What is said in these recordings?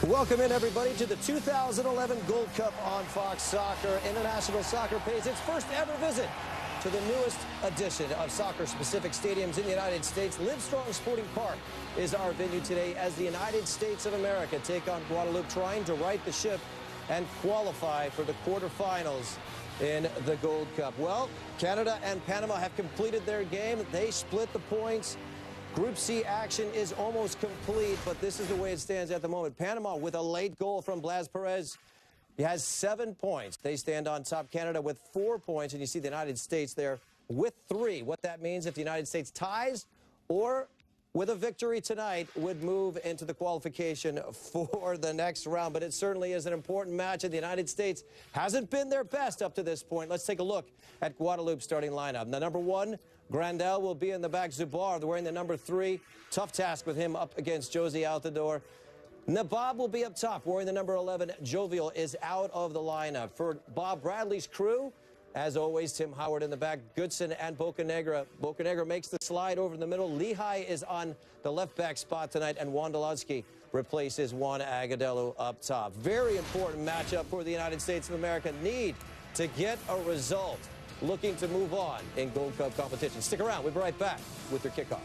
Welcome in, everybody, to the 2011 Gold Cup on Fox Soccer. International Soccer pays its first ever visit to the newest edition of soccer-specific stadiums in the United States. Livestrong Sporting Park is our venue today as the United States of America take on Guadalupe, trying to right the ship and qualify for the quarterfinals in the Gold Cup. Well, Canada and Panama have completed their game. They split the points. Group C action is almost complete, but this is the way it stands at the moment. Panama with a late goal from Blas Perez. He has 7 points. They stand on top. Canada with 4 points, and you see the United States there with 3. What that means, if the United States ties or with a victory tonight, would move into the qualification for the next round. But it certainly is an important match, and the United States hasn't been their best up to this point. Let's take a look at Guadalupe's starting lineup. Now, number 1, Grandel will be in the back. Zubar wearing the number 3. Tough task with him up against Josie Altidore. Nabob will be up top, wearing the number 11. Jovial is out of the lineup. For Bob Bradley's crew, as always, Tim Howard in the back, Goodson and Bocanegra. Bocanegra makes the slide over in the middle. Lehigh is on the left back spot tonight, and Wondolowski replaces Juan Agudelo up top. Very important matchup for the United States of America. Need to get a result, looking to move on in Gold Cup competition. Stick around. We'll be right back with their kickoff.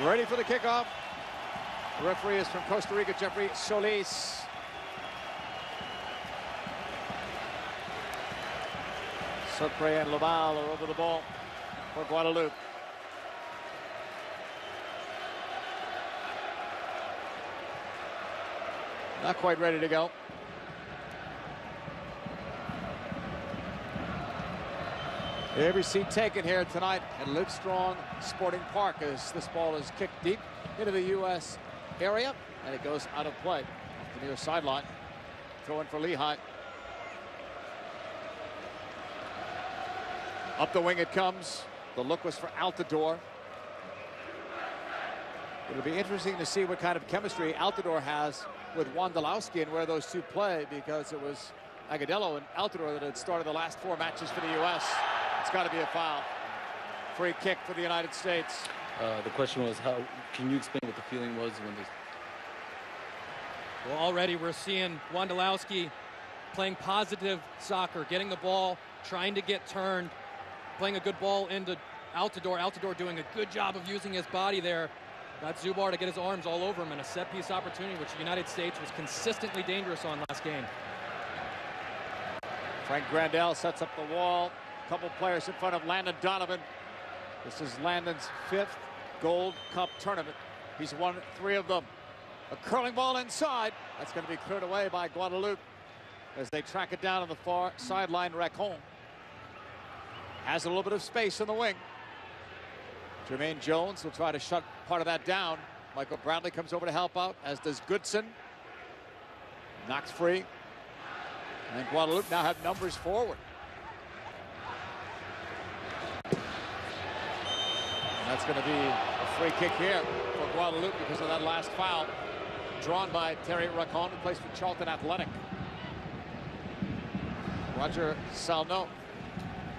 Ready for the kickoff. The referee is from Costa Rica, Jeffrey Solis. Sopre and Laval are over the ball for Guadalupe. Not quite ready to go. Every seat taken here tonight at Livestrong Sporting Park as this ball is kicked deep into the U.S. area, and it goes out of play off the near sideline. Throw in for Lehigh. Up the wing it comes. The look was for Altidore. It'll be interesting to see what kind of chemistry Altidore has with Wondolowski and where those two play, because it was Agudelo and Altidore that had started the last 4 matches for the U.S. It's got to be a foul. Free kick for the United States. The question was, how can you explain what the feeling was when this? Well, already we're seeing Wondolowski playing positive soccer, getting the ball, trying to get turned, playing a good ball into Altidore. Altidore doing a good job of using his body there. Got Zubar to get his arms all over him in a set-piece opportunity, which the United States was consistently dangerous on last game. Frank Grandel sets up the wall. Couple players in front of Landon Donovan. This is Landon's 5th Gold Cup tournament. He's won 3 of them. A curling ball inside. That's going to be cleared away by Guadalupe as they track it down on the far sideline. Racon has a little bit of space in the wing. Jermaine Jones will try to shut part of that down. Michael Bradley comes over to help out, as does Goodson. Knocks free. And Guadalupe now have numbers forward. And that's going to be a free kick here for Guadalupe because of that last foul drawn by Terry Racon, who plays for Charlton Athletic. Roger Salno.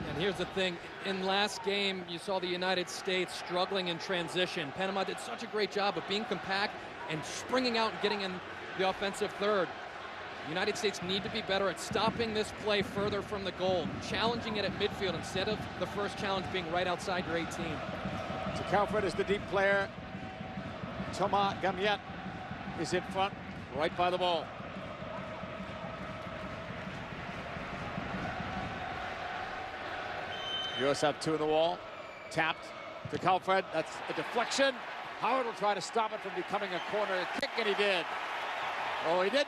And here's the thing, in last game you saw the United States struggling in transition. Panama did such a great job of being compact and springing out and getting in the offensive third. The United States need to be better at stopping this play further from the goal, challenging it at midfield instead of the first challenge being right outside your 18. So Calfred is the deep player. Thomas Gamiet is in front, right by the ball. US have 2 in the wall. Tapped to Calfred. That's a deflection. Howard will try to stop it from becoming a corner kick, and he did. Oh, he didn't.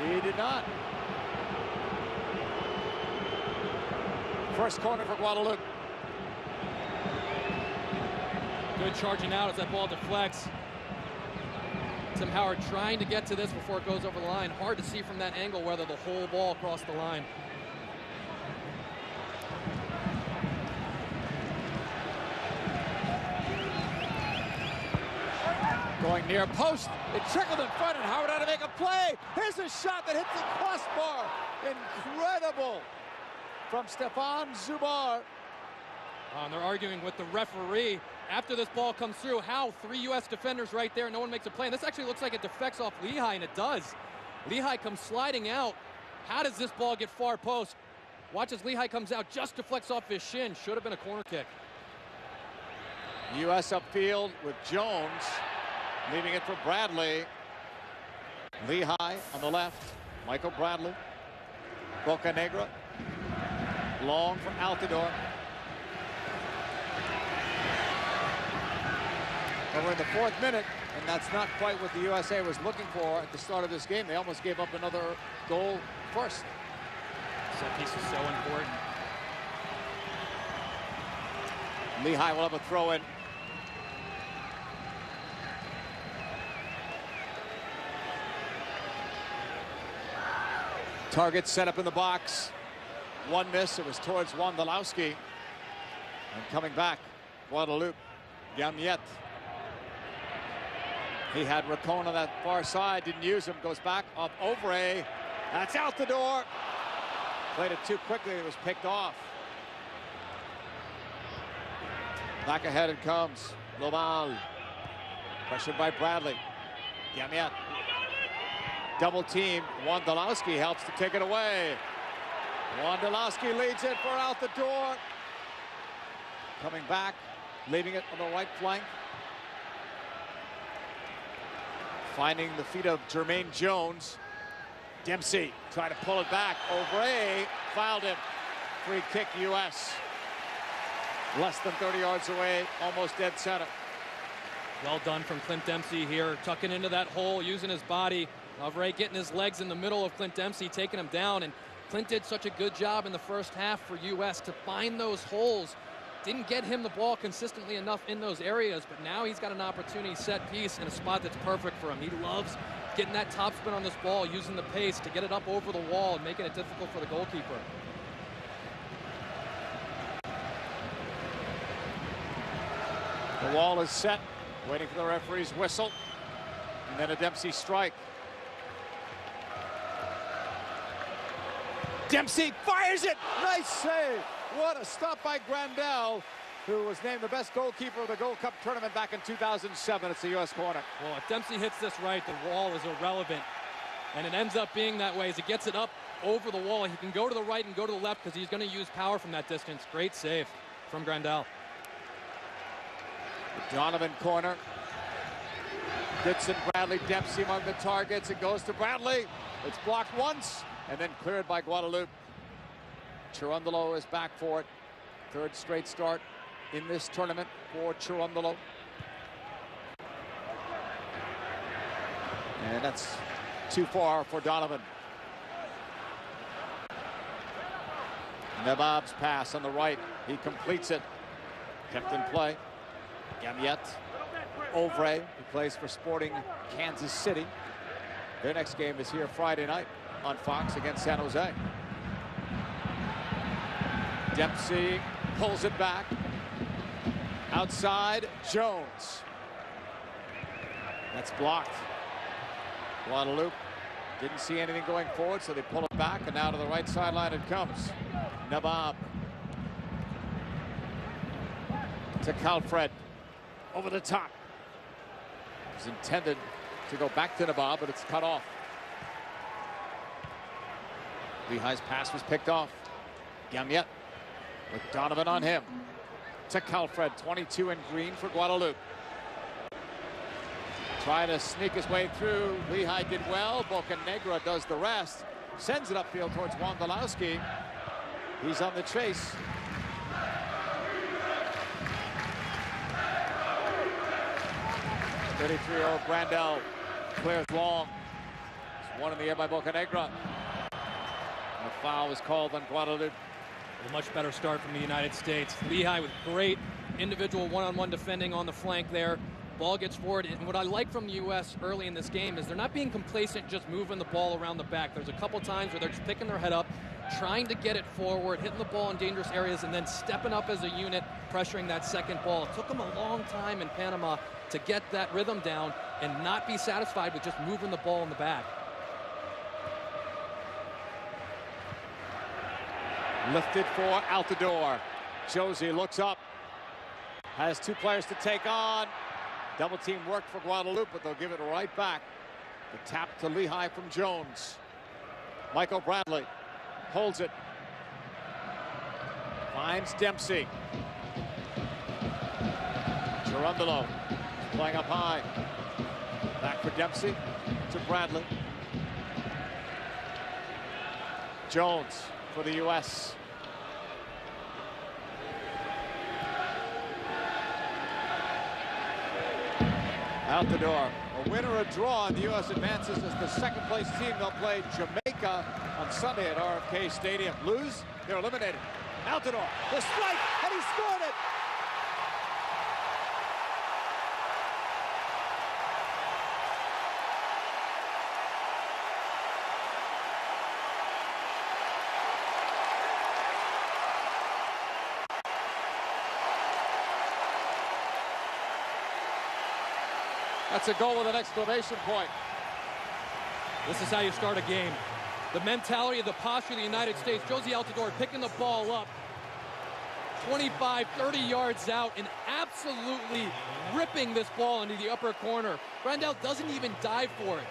He did not. First corner for Guadalupe. Good charging out as that ball deflects. Tim Howard trying to get to this before it goes over the line. Hard to see from that angle whether the whole ball crossed the line. Going near post, it trickled in front, and Howard had to make a play. Here's a shot that hits the crossbar. Incredible. from Stefan Zubar. And they're arguing with the referee after this ball comes through. How 3 U.S. defenders right there, no one makes a play. And this actually looks like it defects off Lehigh, and it does. Lehigh comes sliding out. How does this ball get far post? Watch as Lehigh comes out, just deflects off his shin. Should have been a corner kick. U.S. upfield with Jones, leaving it for Bradley. Lehigh on the left, Michael Bradley. Bocanegra, long for Altidore. But we're in the 4th minute, and that's not quite what the USA was looking for at the start of this game. They almost gave up another goal first. Set piece is so important. Lehigh will have a throw in. Target set up in the box. One miss. It was towards Wondolowski. And coming back, Guadalupe. Gamiet. He had Racone on that far side. Didn't use him. Goes back off Ovray. That's out the door. Played it too quickly. It was picked off. Back ahead it comes. Lobal. Pressured by Bradley. Gamiet. Double team. Wondolowski helps to take it away. Wondolowski leads it for out the door. Coming back, leaving it on the right flank. Finding the feet of Jermaine Jones. Dempsey trying to pull it back. Ovray fouled him. Free kick U.S. Less than 30 yards away, almost dead center. Well done from Clint Dempsey here, tucking into that hole, using his body. Ovray getting his legs in the middle of Clint Dempsey, taking him down. And Clint did such a good job in the first half for U.S. to find those holes. Didn't get him the ball consistently enough in those areas, but now he's got an opportunity set piece in a spot that's perfect for him. He loves getting that top spin on this ball, using the pace to get it up over the wall and making it difficult for the goalkeeper. The wall is set, waiting for the referee's whistle, and then a Dempsey strike. Dempsey fires it! Nice save! What a stop by Grandel, who was named the best goalkeeper of the Gold Cup tournament back in 2007. It's the U.S. corner. Well, if Dempsey hits this right, the wall is irrelevant. And it ends up being that way as he gets it up over the wall. He can go to the right and go to the left because he's going to use power from that distance. Great save from Grandel. Donovan corner. Dixon, Bradley, Dempsey among the targets. It goes to Bradley. It's blocked once and then cleared by Guadalupe. Chirundolo is back for it. 3rd straight start in this tournament for Chirundolo. And that's too far for Donovan. Nabab's pass on the right. He completes it. Kept in play. Gamiet. Ovray, who plays for Sporting Kansas City. Their next game is here Friday night on Fox against San Jose. Dempsey pulls it back. Outside, Jones. That's blocked. Guadalupe didn't see anything going forward, so they pull it back, and now to the right sideline it comes. Nabab. To Calfred. Over the top. It was intended to go back to Nabab, but it's cut off. Lehigh's pass was picked off. Gamiet with Donovan on him. To Calfred, 22 in green for Guadalupe. Trying to sneak his way through. Lehigh did well. Bocanegra does the rest. Sends it upfield towards Wondolowski. He's on the chase. '33-year-old Grandel clears long. It's one in the air by Bocanegra. And a foul was called on Guadalupe. A much better start from the United States. Lehigh with great individual one-on-one defending on the flank there. Ball gets forward, and what I like from the U.S. early in this game is they're not being complacent just moving the ball around the back. There's a couple times where they're just picking their head up, trying to get it forward, hitting the ball in dangerous areas, and then stepping up as a unit, pressuring that second ball. It took them a long time in Panama to get that rhythm down and not be satisfied with just moving the ball in the back. Lifted for Altidore. Josie looks up. Has two players to take on. Double team worked for Guadalupe, but they'll give it right back. The tap to Lehigh from Jones. Michael Bradley holds it. Finds Dempsey. Gerundolo playing up high. Back for Dempsey to Bradley. Jones for the U.S. Altidore, a win or a draw, and the U.S. advances as the second-place team. They'll play Jamaica on Sunday at RFK Stadium. Lose, they're eliminated. Altidore, the strike, and he scored it! That's a goal with an exclamation point. This is how you start a game. The mentality, the posture of the United States. Josie Altidore picking the ball up 25, 30 yards out and absolutely ripping this ball into the upper corner. Grandel doesn't even dive for it.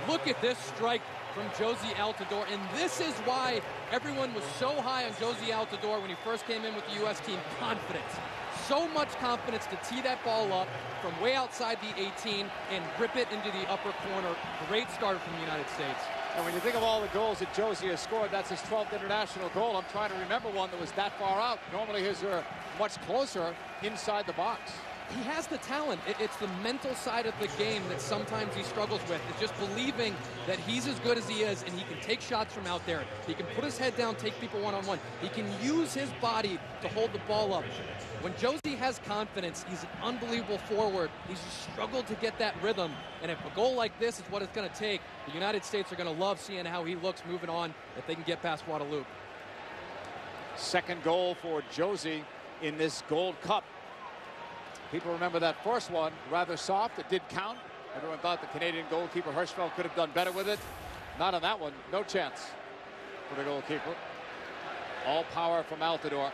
Look at this strike from Josie Altidore, and this is why everyone was so high on Josie Altidore when he first came in with the U.S. team. Confidence. So much confidence to tee that ball up from way outside the 18 and rip it into the upper corner. Great start from the United States. And when you think of all the goals that Josie has scored, that's his 12th international goal. I'm trying to remember one that was that far out. Normally his are much closer inside the box. He has the talent. It's the mental side of the game that sometimes he struggles with. It's just believing that he's as good as he is and he can take shots from out there. He can put his head down, take people one-on-one. He can use his body to hold the ball up. When Josie has confidence, he's an unbelievable forward. He's just struggled to get that rhythm. And if a goal like this is what it's going to take, the United States are going to love seeing how he looks moving on if they can get past Guadalupe. Second goal for Josie in this Gold Cup. People remember that first one, rather soft. It did count. Everyone thought the Canadian goalkeeper Hirschfeld could have done better with it. Not on that one. No chance for the goalkeeper. All power from Altidore.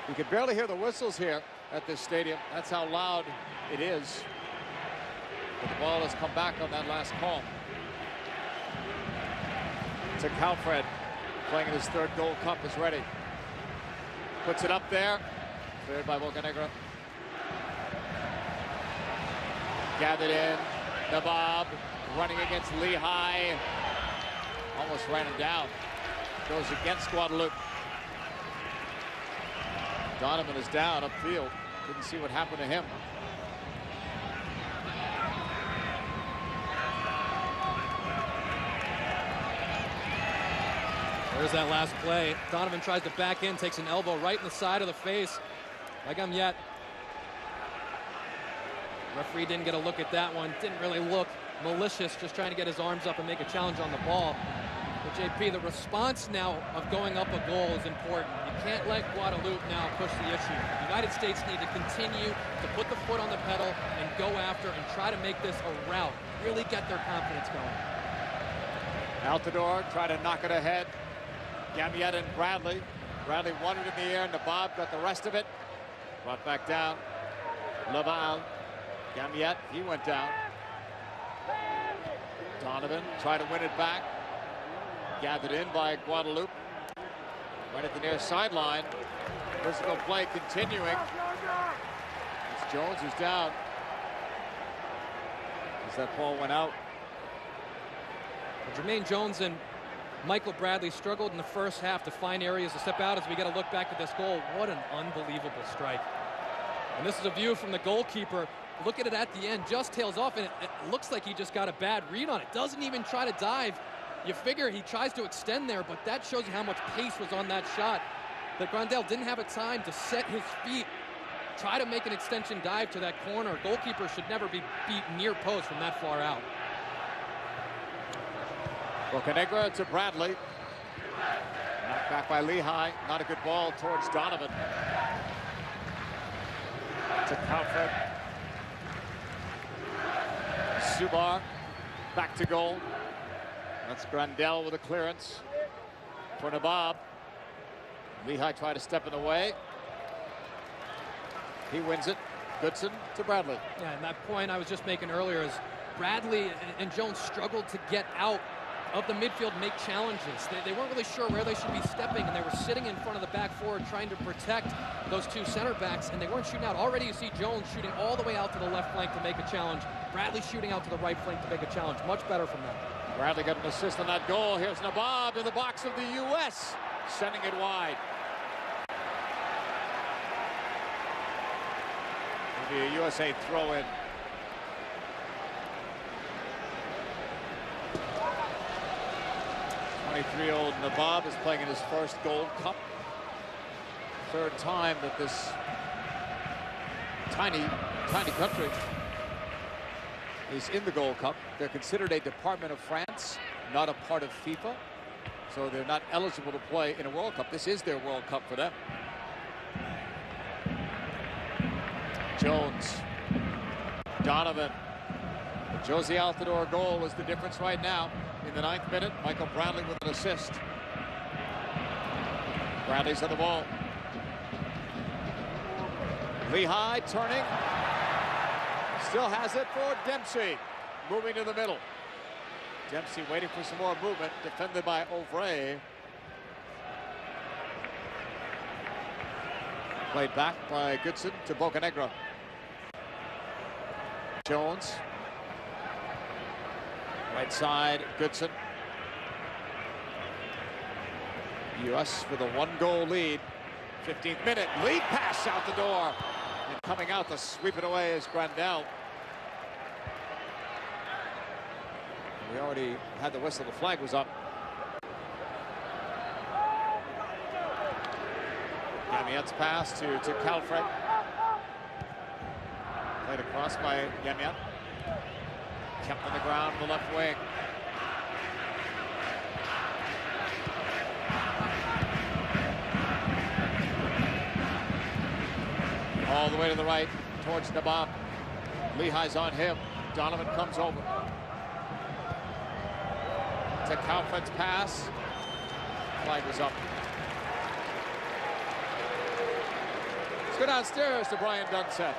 You can barely hear the whistles here at this stadium. That's how loud it is. But the ball has come back on that last call. To Calfred, playing in his third Gold Cup, is ready. Puts it up there. Cleared by Bocanegra. Gathered in. Nabob running against Lehigh. Almost ran him down. Goes against Guadalupe. Donovan is down upfield. Didn't see what happened to him. There's that last play. Donovan tries to back in, takes an elbow right in the side of the face. Like I'm yet. Referee didn't get a look at that one. Didn't really look malicious, just trying to get his arms up and make a challenge on the ball. But JP, the response now of going up a goal is important. You can't let Guadalupe now push the issue. The United States need to continue to put the foot on the pedal and go after and try to make this a rout. Really get their confidence going. Altidore tried to knock it ahead. Gamiet and Bradley. Bradley won it in the air, and Nabob got the rest of it. Brought back down. Laval. Gamiet, he went down. Donovan tried to win it back. Gathered in by Guadalupe. Right at the near sideline. Physical play continuing. It's Jones who's down. As that ball went out. Jermaine Jones and Michael Bradley struggled in the first half to find areas to step out as we got to look back at this goal. What an unbelievable strike. And this is a view from the goalkeeper. Look at it at the end, just tails off, and it looks like he just got a bad read on it. Doesn't even try to dive. You figure he tries to extend there, but that shows you how much pace was on that shot. That Grandel didn't have a time to set his feet, try to make an extension dive to that corner. Goalkeeper should never be beat near post from that far out. Bocanegra to Bradley. Knocked back by Lehigh. Not a good ball towards Donovan. To Calfred. Subar back to goal. That's Grandel with a clearance. for Nabob. Lehigh tried to step in the way. He wins it. Goodson to Bradley. Yeah, and that point I was just making earlier is Bradley and Jones struggled to get out of the midfield, make challenges. They weren't really sure where they should be stepping, and they were sitting in front of the back forward trying to protect those two center backs, and they weren't shooting out. Already you see Jones shooting all the way out to the left flank to make a challenge. Bradley shooting out to the right flank to make a challenge. Much better from them. Bradley got an assist on that goal. Here's Nabob in the box of the U.S., sending it wide. It'll be a USA throw-in. Three-year-old Nabob is playing in his first Gold Cup. Third time that this tiny country is in the Gold Cup. They're considered a department of France, not a part of FIFA, so they're not eligible to play in a World Cup. This is their World Cup for them. Jones, Donovan. The Josie Altidore goal was the difference right now. In the 9th minute, Michael Bradley with an assist. Bradley's on the ball. Lehigh turning. Still has it for Dempsey. Moving to the middle. Dempsey waiting for some more movement. Defended by Ovray. Played back by Goodson to Bocanegra. Jones. Right side, Goodson. U.S. with a 1-goal lead. 15th minute, lead pass out the door. And coming out to sweep it away is Grandel. We already had the whistle, the flag was up. Yamiet's pass to Calfred. Played across by Yamiet. Kept on the ground on the left wing. All the way to the right towards Nabob. Lehigh's on him. Donovan comes over. To Calfred's pass. Flag was up. Let's go downstairs to Brian Dunseth.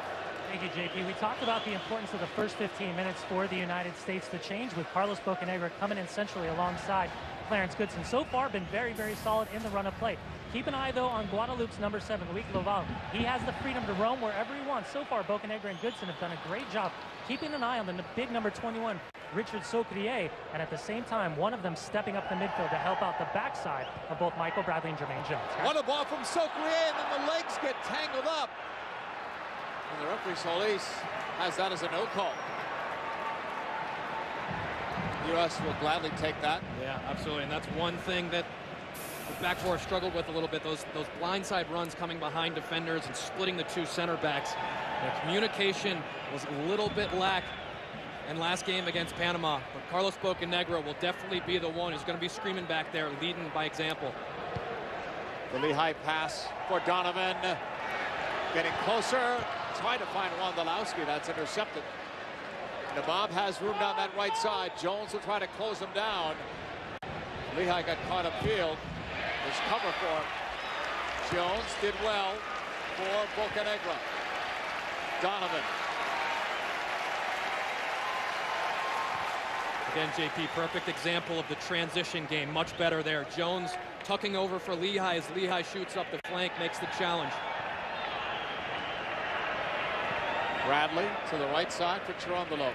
Thank you, JP. We talked about the importance of the first 15 minutes for the United States to change, with Carlos Bocanegra coming in centrally alongside Clarence Goodson. So far, been very, very solid in the run of play. Keep an eye, though, on Guadalupe's number 7, Luis Loval. He has the freedom to roam wherever he wants. So far, Bocanegra and Goodson have done a great job keeping an eye on the big number 21, Richard Socrier, and at the same time, one of them stepping up the midfield to help out the backside of both Michael Bradley and Jermaine Jones. What a ball from Socrier, and then the legs get tangled up. And the referee Solis has that as a no call. U.S. will gladly take that. Yeah, absolutely, and that's one thing that the back four struggled with a little bit. Those blindside runs coming behind defenders and splitting the two center backs. The communication was a little bit lack in last game against Panama, but Carlos Bocanegra will definitely be the one who's going to be screaming back there, leading by example. The Lehigh pass for Donovan. Getting closer. Trying to find Wondolowski. That's intercepted. Nabob has room down that right side. Jones will try to close him down. Lehigh got caught upfield. There's cover for him. Jones did well for Bocanegra. Donovan. Again, JP, perfect example of the transition game. Much better there. Jones tucking over for Lehigh as Lehigh shoots up the flank, makes the challenge. Bradley to the right side for Cherundolo.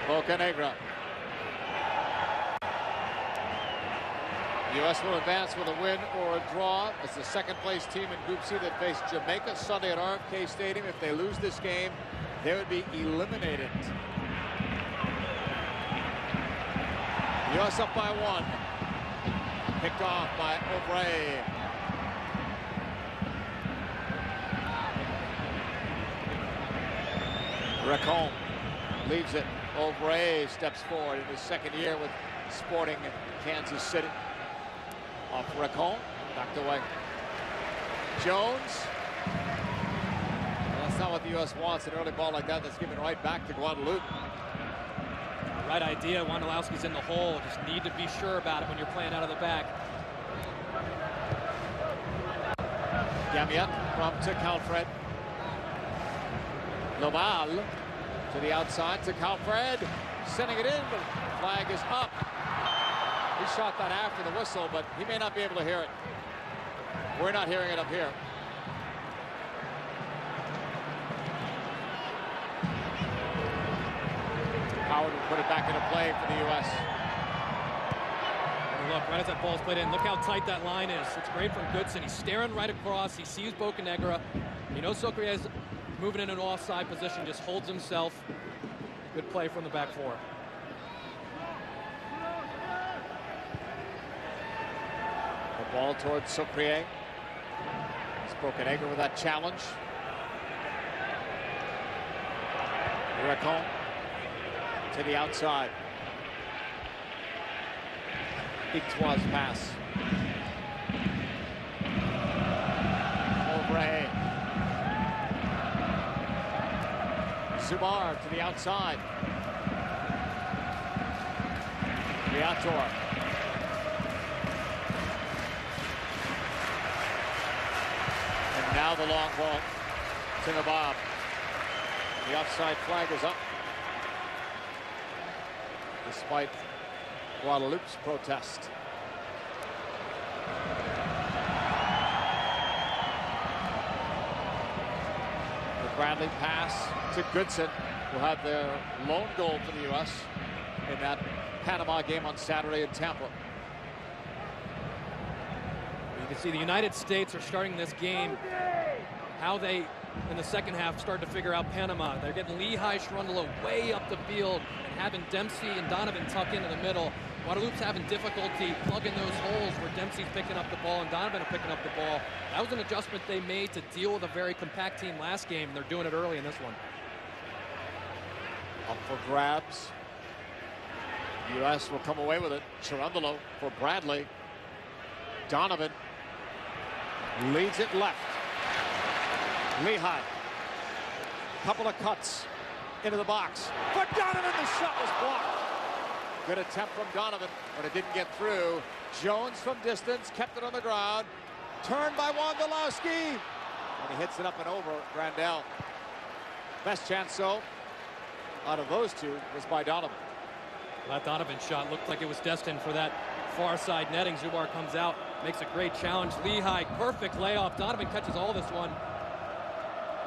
Bocanegra. U.S. will advance with a win or a draw as the second-place team in Group C that face Jamaica Sunday at RFK Stadium. If they lose this game, they would be eliminated. U.S. up by 1. Picked off by Ovray. Racon leaves it. Ovray steps forward in his second year with Sporting Kansas City. Off Racon, knocked away. Jones. Well, that's not what the U.S. wants. An early ball like that that's given right back to Guadalupe. Right idea. Wondolowski's in the hole. Just need to be sure about it when you're playing out of the back. Gamiat from to Calfred. Loval to the outside to Calfred. Sending it in, but flag is up. He shot that after the whistle, but he may not be able to hear it. We're not hearing it up here. Howard will put it back into play for the U.S. And look, right as that ball's played in, look how tight that line is. It's great from Goodson. He's staring right across. He sees Bocanegra. He knows Sucre is moving in an offside position, just holds himself. Good play from the back four. The ball towards Sucre. Bocanegra with that challenge. Racon to the outside. Victoire's pass. Aubrey. Zubar to the outside. Viator. And now the long ball to Nabob. The offside flag is up, despite Guadalupe's protest. The Bradley pass to Goodson, who had their lone goal for the U.S. in that Panama game on Saturday in Tampa. You can see the United States are starting this game how they, in the second half, started to figure out Panama. They're getting Lehigh Shrundalo way up the field and having Dempsey and Donovan tuck into the middle. Guadalupe's having difficulty plugging those holes where Dempsey's picking up the ball and Donovan are picking up the ball. That was an adjustment they made to deal with a very compact team last game. They're doing it early in this one. Up for grabs. U.S. will come away with it. Cherundolo for Bradley. Donovan leads it left. Lehigh. Couple of cuts into the box. For Donovan, the shot was blocked. Good attempt from Donovan, but it didn't get through. Jones from distance, kept it on the ground. Turned by Wondolowski. And he hits it up and over Grandel. Best chance, so, out of those two was by Donovan. That Donovan shot looked like it was destined for that far side netting. Zubar comes out, makes a great challenge. Lehigh, perfect layoff. Donovan catches all this one.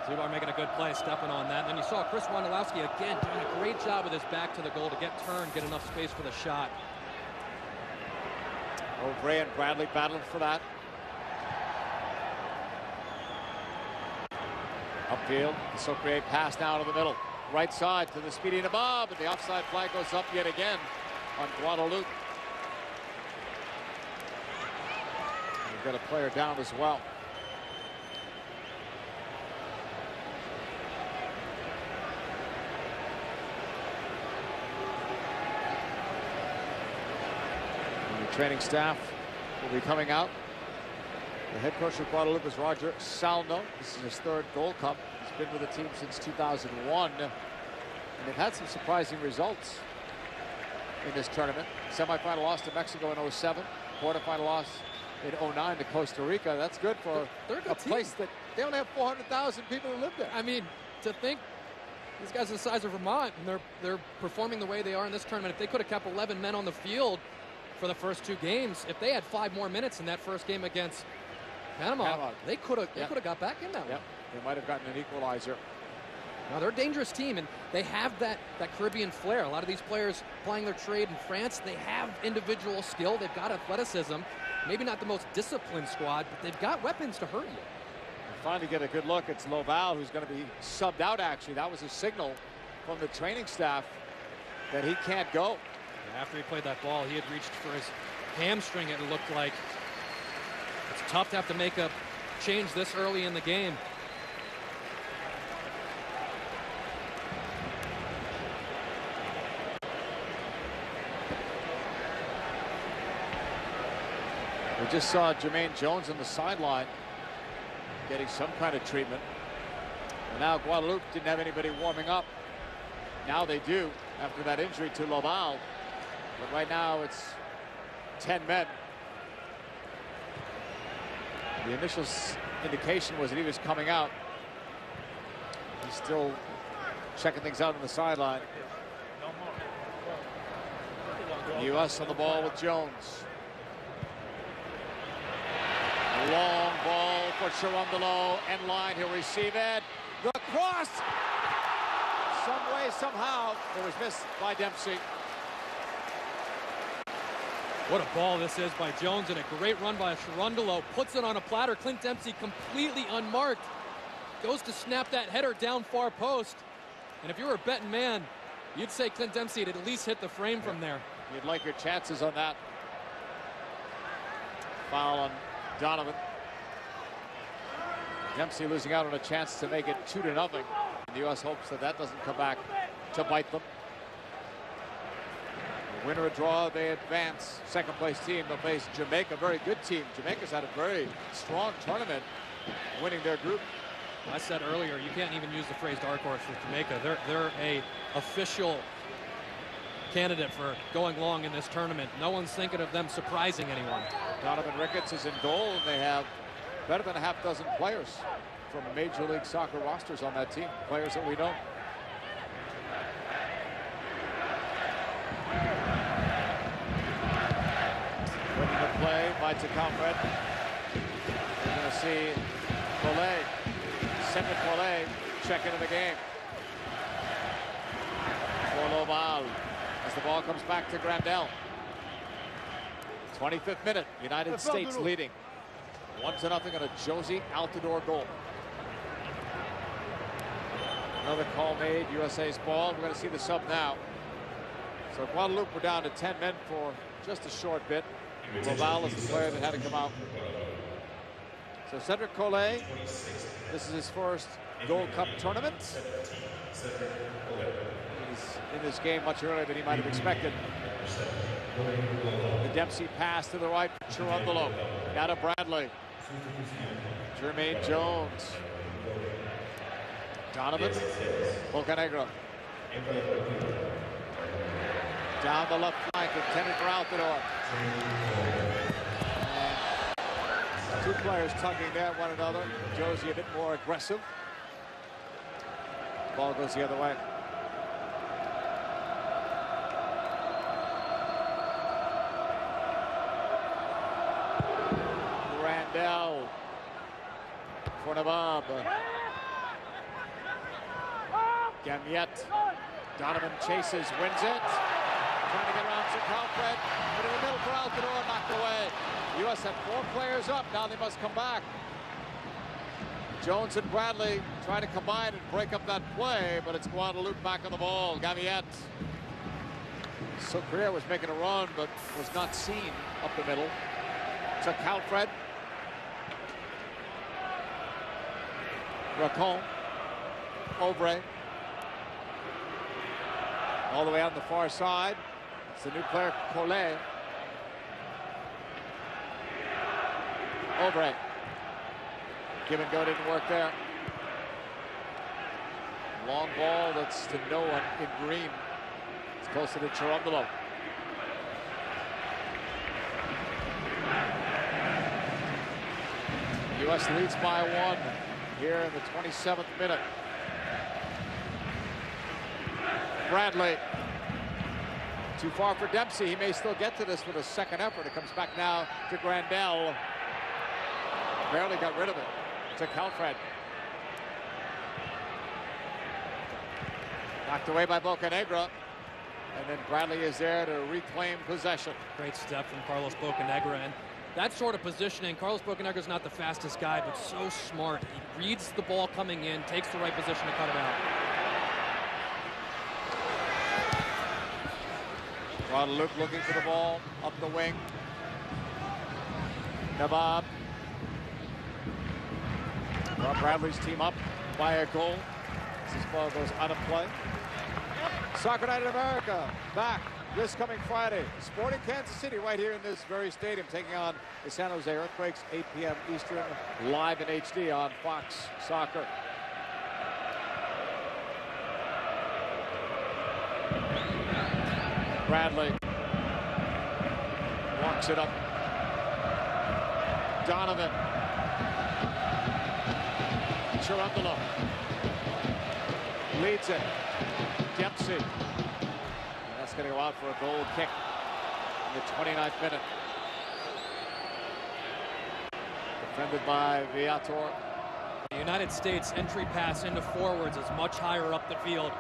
Zubar making a good play, stepping on that. And then you saw Chris Wondolowski again doing a great job with his back to the goal to get turned, get enough space for the shot. O'Bray and Bradley battling for that. Upfield, the Sucre pass down to the middle. Right side to the speedy Nabob, but the offside flag goes up yet again on Guadalupe. We've got a player down as well. And the training staff will be coming out. The head coach of Guadalupe is Roger Salno. This is his third Gold Cup. He's been with the team since 2001. And they've had some surprising results in this tournament. Semifinal loss to Mexico in 07. Quarterfinal loss in 09 to Costa Rica. That's good for a place that they only have 400,000 people who live there. I mean, to think these guys are the size of Vermont and they're performing the way they are in this tournament. If they could have kept 11 men on the field for the first two games, if they had 5 more minutes in that first game against Panama, they could have got back in that one. They might have gotten an equalizer. Now, they're a dangerous team, and they have that Caribbean flair. A lot of these players playing their trade in France, they have individual skill. They've got athleticism. Maybe not the most disciplined squad, but they've got weapons to hurt you. We finally get a good look. It's Loval who's going to be subbed out, actually. That was a signal from the training staff that he can't go. And after he played that ball, he had reached for his hamstring, it looked like. It's tough to have to make a change this early in the game. We just saw Jermaine Jones on the sideline getting some kind of treatment. And now Guadalupe didn't have anybody warming up. Now they do. after that injury to Lobal. But right now it's 10 men. The initial indication was that he was coming out. He's still checking things out on the sideline. The U.S. on the ball with Jones. A long ball for Cherundolo. End line, he'll receive it. The cross! Some way, somehow, it was missed by Dempsey. What a ball this is by Jones, and a great run by Cherundolo. Puts it on a platter. Clint Dempsey completely unmarked. Goes to snap that header down far post. And if you were a betting man, you'd say Clint Dempsey had at least hit the frame from there. You'd like your chances on that. Foul on Donovan. Dempsey losing out on a chance to make it 2-0. The U.S. hopes that that doesn't come back to bite them. Winner or draw, they advance. Second place team, they'll face Jamaica, very good team. Jamaica's had a very strong tournament, winning their group. I said earlier, you can't even use the phrase dark horse with Jamaica. They're a official candidate for going long in this tournament. No one's thinking of them surprising anyone. Donovan Ricketts is in goal, and they have better than a half dozen players from Major League Soccer rosters on that team, players that we know. Winning the play by Tecalfred. You're going to see Collet, Cedric Collet, check into the game. For Lobal, as the ball comes back to Grandel. 25th minute, United States leading 1-0 on a Josie Altidore goal. Another call made, USA's ball. We're going to see the sub now. So Guadalupe, we're down to 10 men for just a short bit. Lobal is the player that had to come out. So Cedric Collet, this is his first Gold Cup tournament. He's in this game much earlier than he might have expected. The Dempsey pass to the right for Cherundolo. Now to Bradley. Jermaine Jones. Donovan. Bocanegra. Down the left flank, intended for Altidore. And two players tugging at one another. Josie a bit more aggressive. Ball goes the other way. Randell for Nabab. Gamiette. Donovan chases, wins it. Trying to get around Tecalfred. But in the middle for Altidore, knocked away. The U.S. had 4 players up. Now they must come back. Jones and Bradley trying to combine and break up that play, but it's Guadalupe back on the ball. Gamiette. Socraire was making a run, but was not seen up the middle. Tecalfred. Racon. Aubrey. All the way out on the far side. It's the new player, Collet. Aubrey. Give and go didn't work there. Long ball that's to no one in green. It's closer to Cherundolo. U.S. leads by 1 here in the 27th minute. Bradley. Too far for Dempsey. He may still get to this with a second effort. It comes back now to Grandel. Barely got rid of it. Tecalfred. Knocked away by Bocanegra. And then Bradley is there to reclaim possession. Great step from Carlos Bocanegra. And that sort of positioning, Carlos Bocanegra is not the fastest guy, but so smart. He reads the ball coming in, takes the right position to cut it out. Guadalupe looking for the ball up the wing. Nabab. Bradley's team up by a goal. This ball goes out of play. Soccer Night in America back this coming Friday. Sporting Kansas City right here in this very stadium, taking on the San Jose Earthquakes, 8 p.m. Eastern, live in HD on Fox Soccer. Bradley walks it up. Donovan. Cherundolo leads it. Dempsey. And that's going to go out for a goal kick in the 29th minute. Defended by Viator. The United States entry pass into forwards is much higher up the field.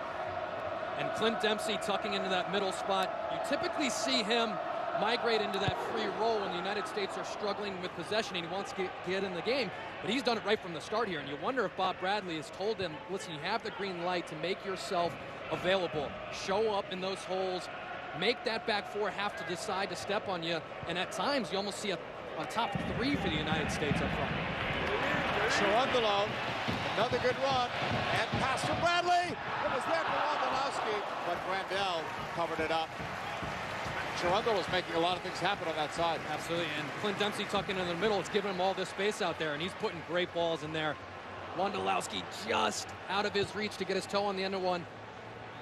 And Clint Dempsey tucking into that middle spot. You typically see him migrate into that free role when the United States are struggling with possession and he wants to get in the game. But he's done it right from the start here. And you wonder if Bob Bradley has told him, listen, you have the green light to make yourself available. Show up in those holes. Make that back four have to decide to step on you. And at times, you almost see a top three for the United States up front. Cherundolo, another good run, and pass from Bradley. It was there for Guadalupe, but Grandel covered it up. Cherundolo's making a lot of things happen on that side. Absolutely, and Clint Dempsey tucking in the middle. It's giving him all this space out there, and he's putting great balls in there. Guadalupe just out of his reach to get his toe on the end of one.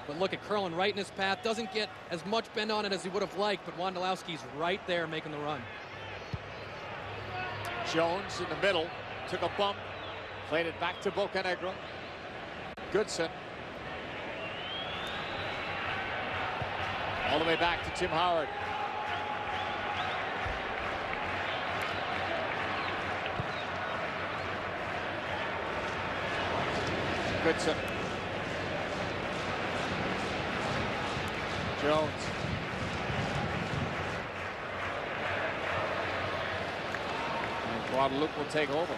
But look at Curlin right in his path. Doesn't get as much bend on it as he would have liked, but Guadalupe's right there making the run. Jones in the middle, took a bump, played it back to Bocanegra. Goodson. All the way back to Tim Howard. Goodson. Jones. And Guadalupe will take over.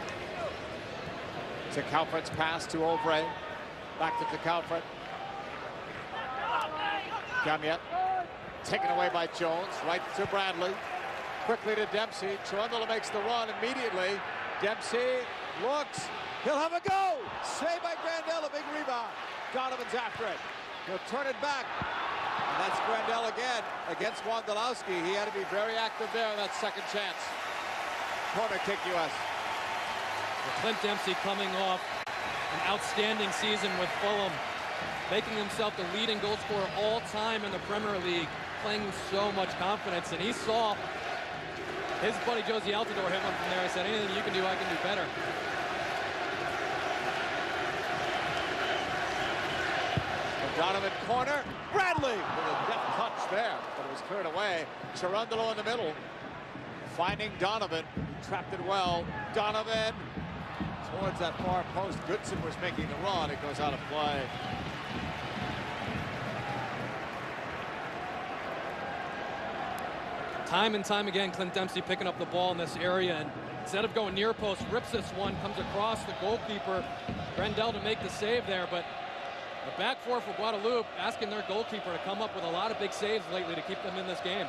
To Calfred's pass to Ovray. Back to Calfred. Gamiet. Taken away by Jones. Right to Bradley. Quickly to Dempsey. Cherundolo makes the run immediately. Dempsey looks. He'll have a go. Saved by Grandel. A big rebound. Donovan's after it. He'll turn it back. And that's Grandel again against Guadalupe. He had to be very active there on that second chance. Corner kick, U.S. Clint Dempsey coming off an outstanding season with Fulham, making himself the leading goal scorer all time in the Premier League, playing with so much confidence. And he saw his buddy Josie Altidore hit one from there. He said, anything you can do, I can do better. Donovan corner. Bradley with a deft touch there, but it was cleared away. Cherundolo in the middle, finding Donovan. Trapped it well. Donovan towards that far post. Goodson was making the run. It goes out of play. Time and time again, Clint Dempsey picking up the ball in this area, and instead of going near post, rips this one, comes across the goalkeeper. Grandel to make the save there, but the back four for Guadalupe asking their goalkeeper to come up with a lot of big saves lately to keep them in this game.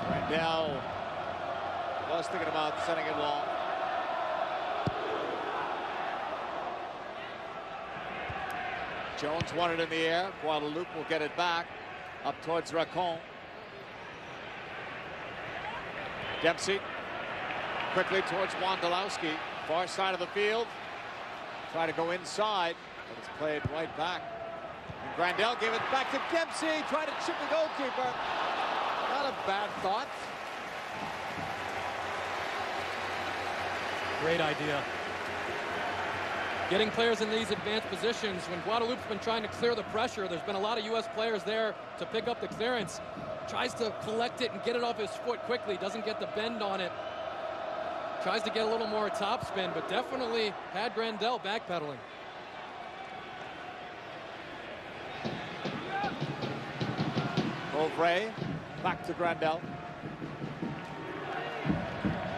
Grandel was thinking about sending it long. Jones won it in the air. Guadalupe will get it back up towards Racon. Dempsey quickly towards Guadalupe. Far side of the field. Try to go inside, but it's played right back. And Grandel gave it back to Dempsey. Tried to chip the goalkeeper. Not a bad thought. Great idea. Getting players in these advanced positions. When Guadalupe's been trying to clear the pressure, there's been a lot of U.S. players there to pick up the clearance. Tries to collect it and get it off his foot quickly. Doesn't get the bend on it. Tries to get a little more topspin, but definitely had Grandel backpedaling. Ovray back to Grandel.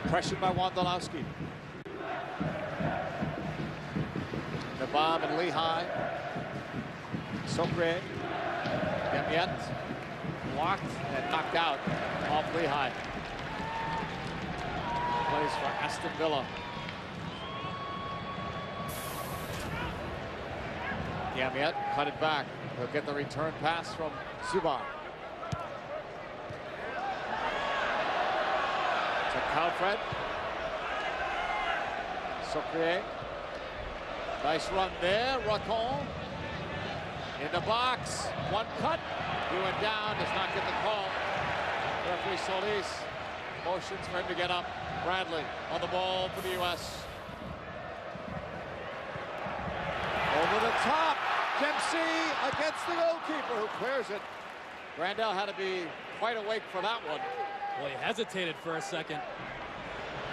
Pressured by Guadalupe. Nabab and Lehigh. Socre. Gamiet. Blocked and knocked out off Lehigh. Plays for Aston Villa. Gamiet cut it back. He'll get the return pass from Zubar. To Calfred. Socre. Nice run there. Racon. In the box, one cut. He went down, does not get the call. Referee Solis motions for him to get up. Bradley on the ball for the U.S. Over the top, Dempsey against the goalkeeper who clears it. Grandel had to be quite awake for that one. Well, he hesitated for a second.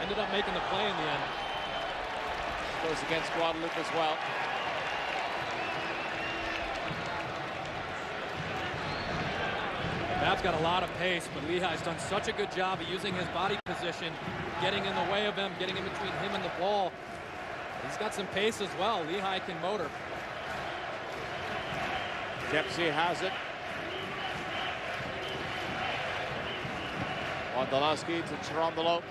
Ended up making the play in the end. Goes against Guadalupe as well. Bab's got a lot of pace, but Lehigh's done such a good job of using his body position, getting in the way of him, getting in between him and the ball. He's got some pace as well. Lehigh can motor. Dempsey has it. Wondolowski to Cherundolo.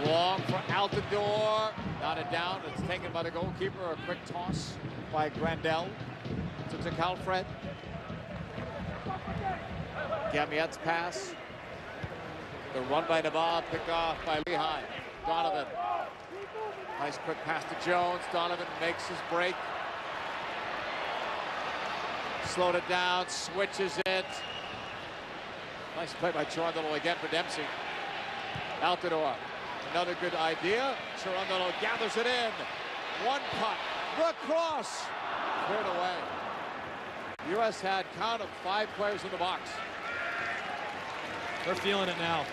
Long for Altidore. Knotted down. It's taken by the goalkeeper. A quick toss by Grandel to Calfred. Gamiet's pass. The run by Nabab, picked off by Lehigh. Donovan. Nice quick pass to Jones. Donovan makes his break. Slowed it down, switches it. Nice play by Cherundolo again for Dempsey. Altidore. Another good idea. Cherundolo gathers it in. One cut. The cross. Cleared away. U.S. had count of 5 players in the box. They're feeling it now.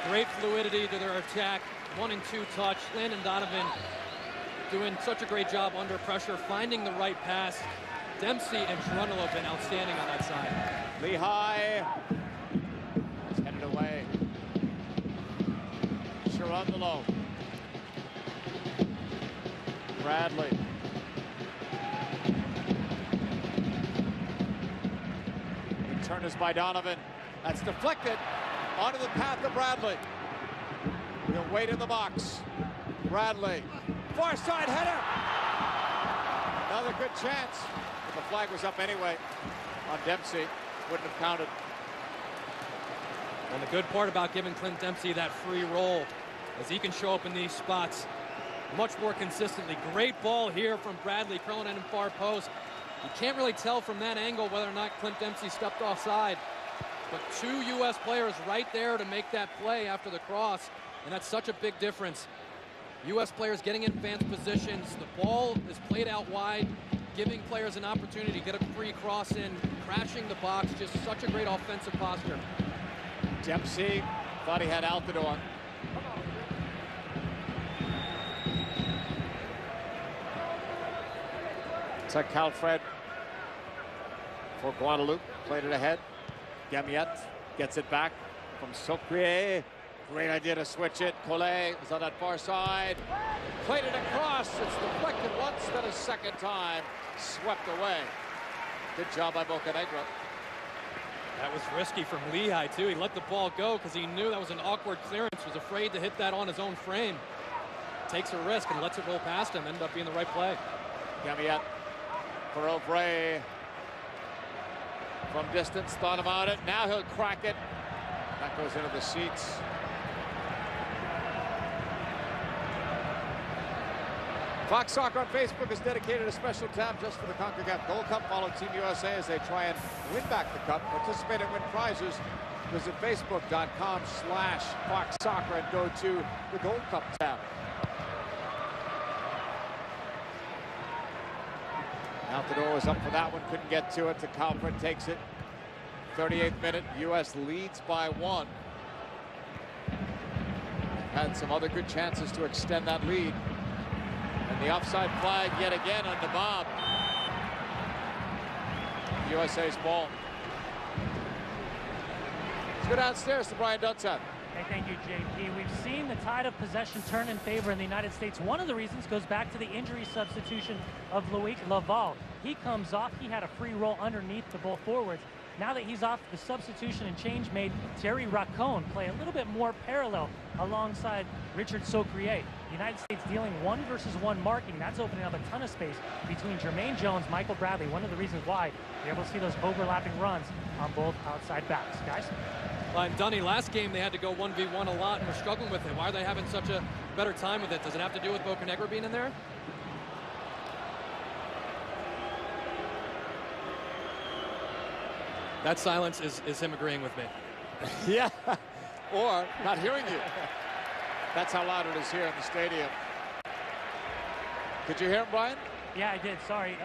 Great fluidity to their attack. 1 and 2 touch. Landon Donovan doing such a great job under pressure, finding the right pass. Dempsey and Cherundolo have been outstanding on that side. Lehigh is headed away. Cherundolo. Bradley. Return is by Donovan. That's deflected onto the path of Bradley. He'll wait in the box. Bradley. Far side header. Another good chance. But the flag was up anyway on Dempsey. Wouldn't have counted. And the good part about giving Clint Dempsey that free roll is he can show up in these spots much more consistently. Great ball here from Bradley, curling in far post. You can't really tell from that angle whether or not Clint Dempsey stepped offside. But 2 U.S. players right there to make that play after the cross, and that's such a big difference. U.S. players getting in fans' positions. The ball is played out wide, giving players an opportunity to get a free cross in, crashing the box. Just such a great offensive posture. Dempsey thought he had Altidore. It's like Calfred for Guadalupe. Played it ahead. Gamiet gets it back from Socrier. Great idea to switch it. Collet is on that far side. Played it across. It's deflected once, then a second time. Swept away. Good job by Bocanegra. That was risky from Lehigh, too. He let the ball go because he knew that was an awkward clearance, was afraid to hit that on his own frame. Takes a risk and lets it roll past him. Ended up being the right play. Gamiet for O'Bray. From distance, thought about it. Now he'll crack it. That goes into the seats. Fox Soccer on Facebook has dedicated a special tab just for the CONCACAF Gold Cup. Follow Team USA as they try and win back the cup. Participate and win prizes. Visit Facebook.com/Fox Soccer and go to the Gold Cup tab. Altidore was up for that one, couldn't get to it. Calfred takes it. 38th minute, U.S. leads by 1. Had some other good chances to extend that lead. And the offside flag yet again on Nabab. USA's ball. Let's go downstairs to Brian Dunsap. Hey, thank you, JP. We've seen the tide of possession turn in favor in the United States. One of the reasons goes back to the injury substitution of Loic Laval. He comes off. He had a free roll underneath the both forwards. Now that he's off, the substitution and change made Thierry Racon play a little bit more parallel alongside Richard Socrier. The United States dealing 1-versus-1 marking. That's opening up a ton of space between Jermaine Jones, Michael Bradley. One of the reasons why you're able to see those overlapping runs on both outside backs. Guys? And Dunny, last game they had to go 1v1 a lot and were struggling with it. Why are they having such a better time with it? Does it have to do with Bocanegra being in there? That silence is him agreeing with me. Yeah, or not hearing you. That's how loud it is here in the stadium. Did you hear him, Brian? Yeah, I did. Sorry.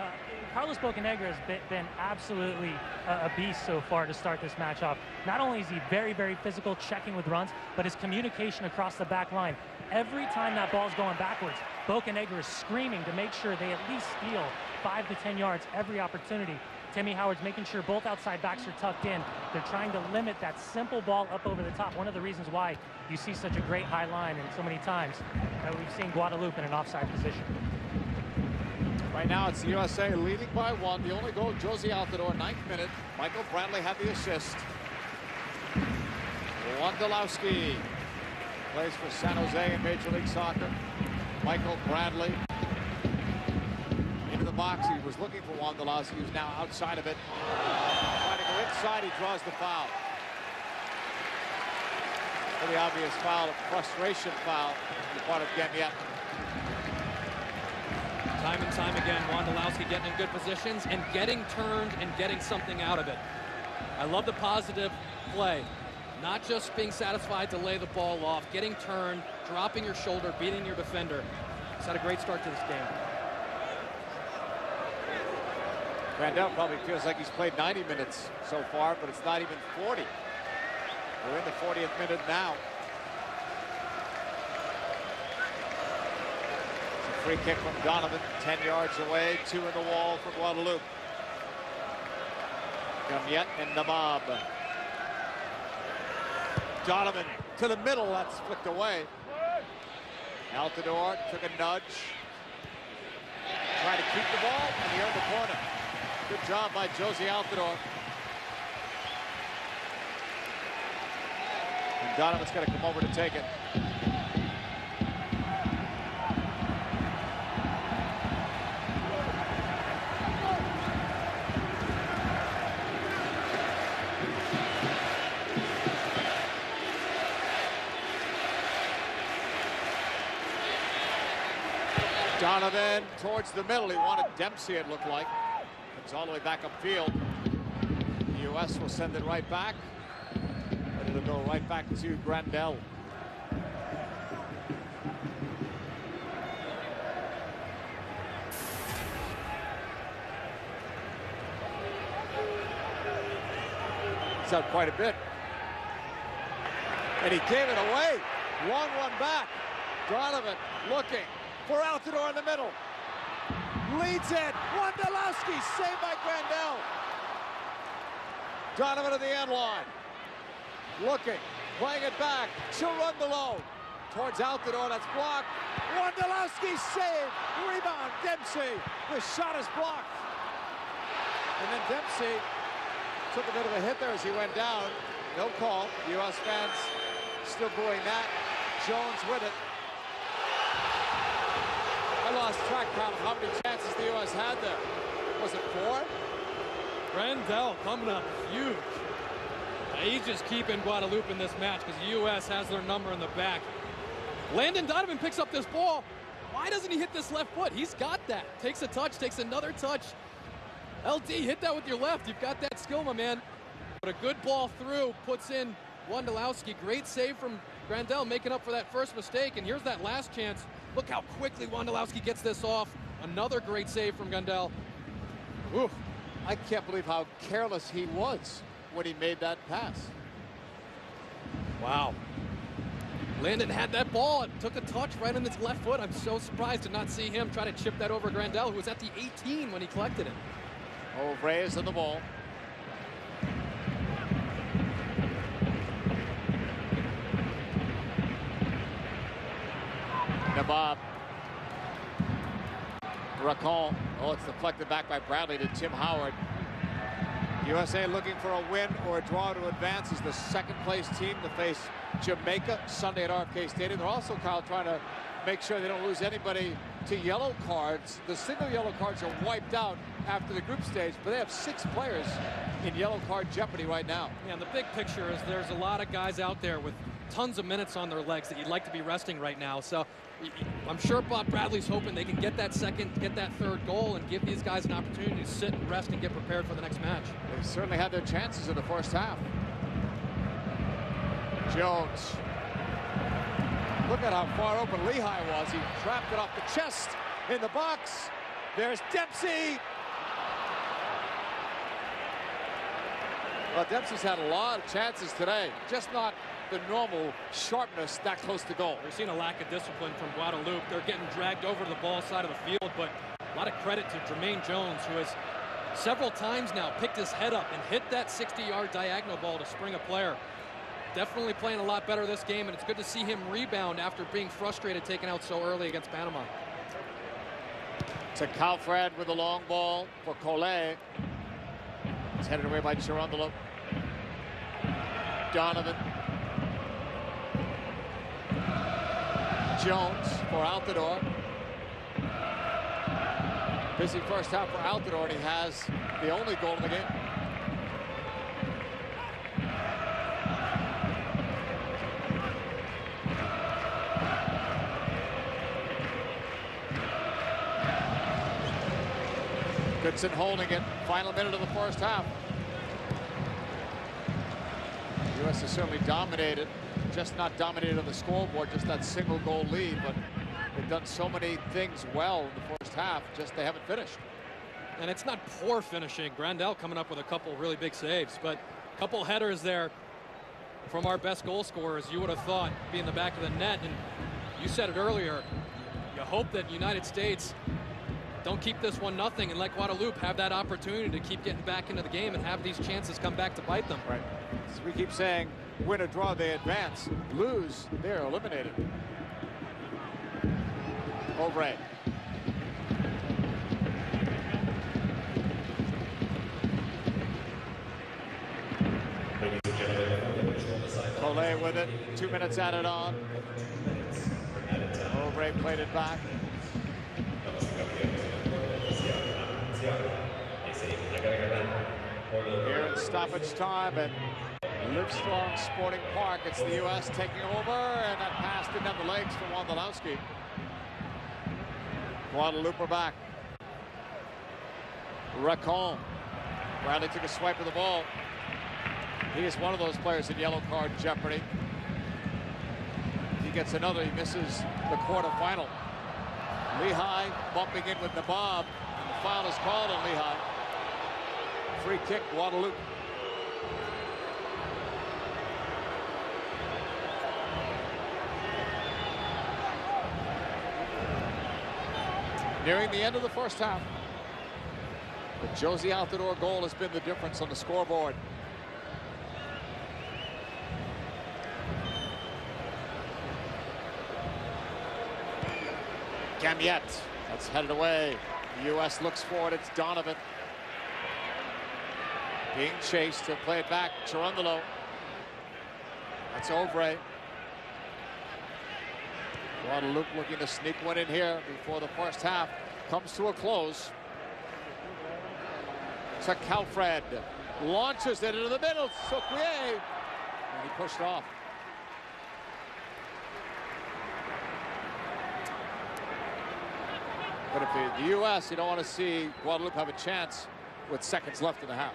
Carlos Bocanegra has been absolutely a beast so far to start this match off. Not only is he very, very physical, checking with runs, but his communication across the back line. Every time that ball's going backwards, Bocanegra is screaming to make sure they at least steal 5 to 10 yards every opportunity. Timmy Howard's making sure both outside backs are tucked in. They're trying to limit that simple ball up over the top. One of the reasons why you see such a great high line and so many times we've seen Guadalupe in an offside position. Right now it's the USA leading by 1. The only goal, Josie Altidore, 9th minute. Michael Bradley had the assist. Wondolowski plays for San Jose in Major League Soccer. Michael Bradley into the box. He was looking for Wondolowski, who's now outside of it. Trying to go inside, he draws the foul. Pretty obvious foul, a frustration foul on the part of Gamiet. Time and time again, Wondolowski getting in good positions and getting turned and getting something out of it. I love the positive play. Not just being satisfied to lay the ball off, getting turned, dropping your shoulder, beating your defender. He's had a great start to this game. Grandel probably feels like he's played 90 minutes so far, but it's not even 40. We're in the 40th minute now. Free kick from Donovan, 10 yards away, 2 in the wall for Guadalupe. Gamiet and Nabab. Donovan to the middle, that's flicked away. Altidore took a nudge. Tried to keep the ball, and he earned the corner. Good job by Josie Altidore. And Donovan's got to come over to take it. Donovan towards the middle. He wanted Dempsey, it looked like. Comes all the way back upfield. The U.S. will send it right back. But it'll go right back to Grandel. It's out quite a bit. And he gave it away. Long one back. Donovan looking for Altidore in the middle. Leads it. Wondolowski saved by Grandel. Donovan to the end line. Looking. Playing it back. She'll run below. Towards Altidore. That's blocked. Wondolowski saved. Rebound. Dempsey. The shot is blocked. And then Dempsey took a bit of a hit there as he went down. No call. U.S. fans still booing that. Jones with it. I lost track of how many chances the U.S. had there. Was it 4? Grandel coming up huge. He's just keeping Guadalupe in this match because the U.S. has their number in the back. Landon Donovan picks up this ball. Why doesn't he hit this left foot? He's got that. Takes a touch, takes another touch. LD, hit that with your left. You've got that skill, my man. But a good ball through, puts in Wondolowski. Great save from Grandel, making up for that first mistake. And here's that last chance. Look how quickly Wondolowski gets this off. Another great save from Grandel. Oof. I can't believe how careless he was when he made that pass. Wow. Landon had that ball. It took a touch right on his left foot. I'm so surprised to not see him try to chip that over Grandel, who was at the 18 when he collected it. Oh, Reyes on the ball. Nabab. Racon. Oh, it's deflected back by Bradley to Tim Howard. USA looking for a win or a draw to advance as the second-place team to face Jamaica Sunday at RFK Stadium. They're also, Kyle, trying to make sure they don't lose anybody to yellow cards. The single yellow cards are wiped out after the group stage, but they have 6 players in yellow card jeopardy right now. Yeah, and the big picture is there's a lot of guys out there with tons of minutes on their legs that you'd like to be resting right now. So I'm sure Bob Bradley's hoping they can get that second, get that third goal and give these guys an opportunity to sit and rest and get prepared for the next match. They've certainly had their chances in the first half. Jones. Look at how far open Lehigh was. He trapped it off the chest in the box. There's Dempsey. Well, Dempsey's had a lot of chances today, just not the normal sharpness that close to goal. We're seeing a lack of discipline from Guadalupe. They're getting dragged over to the ball side of the field, but a lot of credit to Jermaine Jones, who has several times now picked his head up and hit that 60-yard diagonal ball to spring a player. Definitely playing a lot better this game, and it's good to see him rebound after being frustrated taken out so early against Panama. To Calfred with the long ball for Collet. It's headed away by Chirundolo. Donovan. Jones for Altidore. Busy first half for Altidore, and he has the only goal in the game. Goodson holding it. Final minute of the first half. The U.S. has certainly dominated. Just not dominated on the scoreboard, just that single goal lead, but they've done so many things well in the first half, just they haven't finished. And it's not poor finishing. Grandel coming up with a couple really big saves, but a couple headers there from our best goal scorers, you would have thought, be in the back of the net. And you said it earlier, you hope that United States don't keep this 1-0 and let Guadalupe have that opportunity to keep getting back into the game and have these chances come back to bite them. Right. As we keep saying, win or draw, they advance. Lose, they're eliminated. O'Bray. Collet with it. 2 minutes added on. O'Bray played it back. Here in stoppage time at Livestrong Sporting Park, it's the U.S. taking over, and that pass didn't have the legs for Wondolowski. Guadalupe back. Racon. Bradley took a swipe of the ball. He is one of those players in yellow card jeopardy. If he gets another, he misses the quarterfinal. Lehigh bumping in with Nabob, and the foul is called on Lehigh. Free kick, Guadalupe. Nearing the end of the first half. The Josie Altidore goal has been the difference on the scoreboard. Gamiette. That's headed away. The U.S. looks forward. It's Donovan. Being chased to play it back. Chirundolo. That's O'Bray. Guadalupe looking to sneak one in here before the first half comes to a close. To Calfred. Launches it into the middle. Soquier. And he pushed off. But if the U.S., you don't want to see Guadalupe have a chance with seconds left in the half.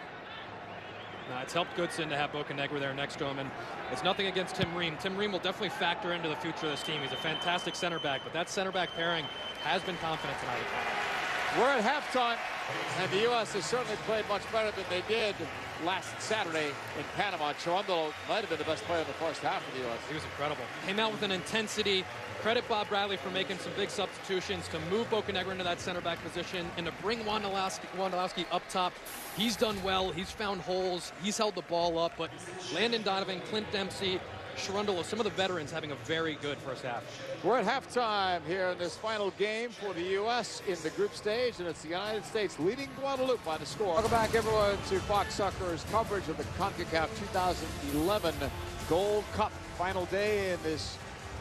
It's helped Goodson to have Bocanegra there next to him, and it's nothing against Tim Ream. Tim Ream will definitely factor into the future of this team. He's a fantastic center back, but that center back pairing has been confident tonight. We're at halftime, and the U.S. has certainly played much better than they did last Saturday in Panama. Chirundolo might have been the best player in the first half of the U.S. He was incredible. Came out with an intensity. Credit Bob Bradley for making some big substitutions to move Bocanegra into that center back position and to bring Wondolowski up top. He's done well. He's found holes. He's held the ball up. But Landon Donovan, Clint Dempsey, Chirundolo, some of the veterans having a very good first half. We're at halftime here in this final game for the U.S. in the group stage, and it's the United States leading Guadalupe by the score. Welcome back, everyone, to Fox Soccer's coverage of the CONCACAF 2011 Gold Cup. Final day in this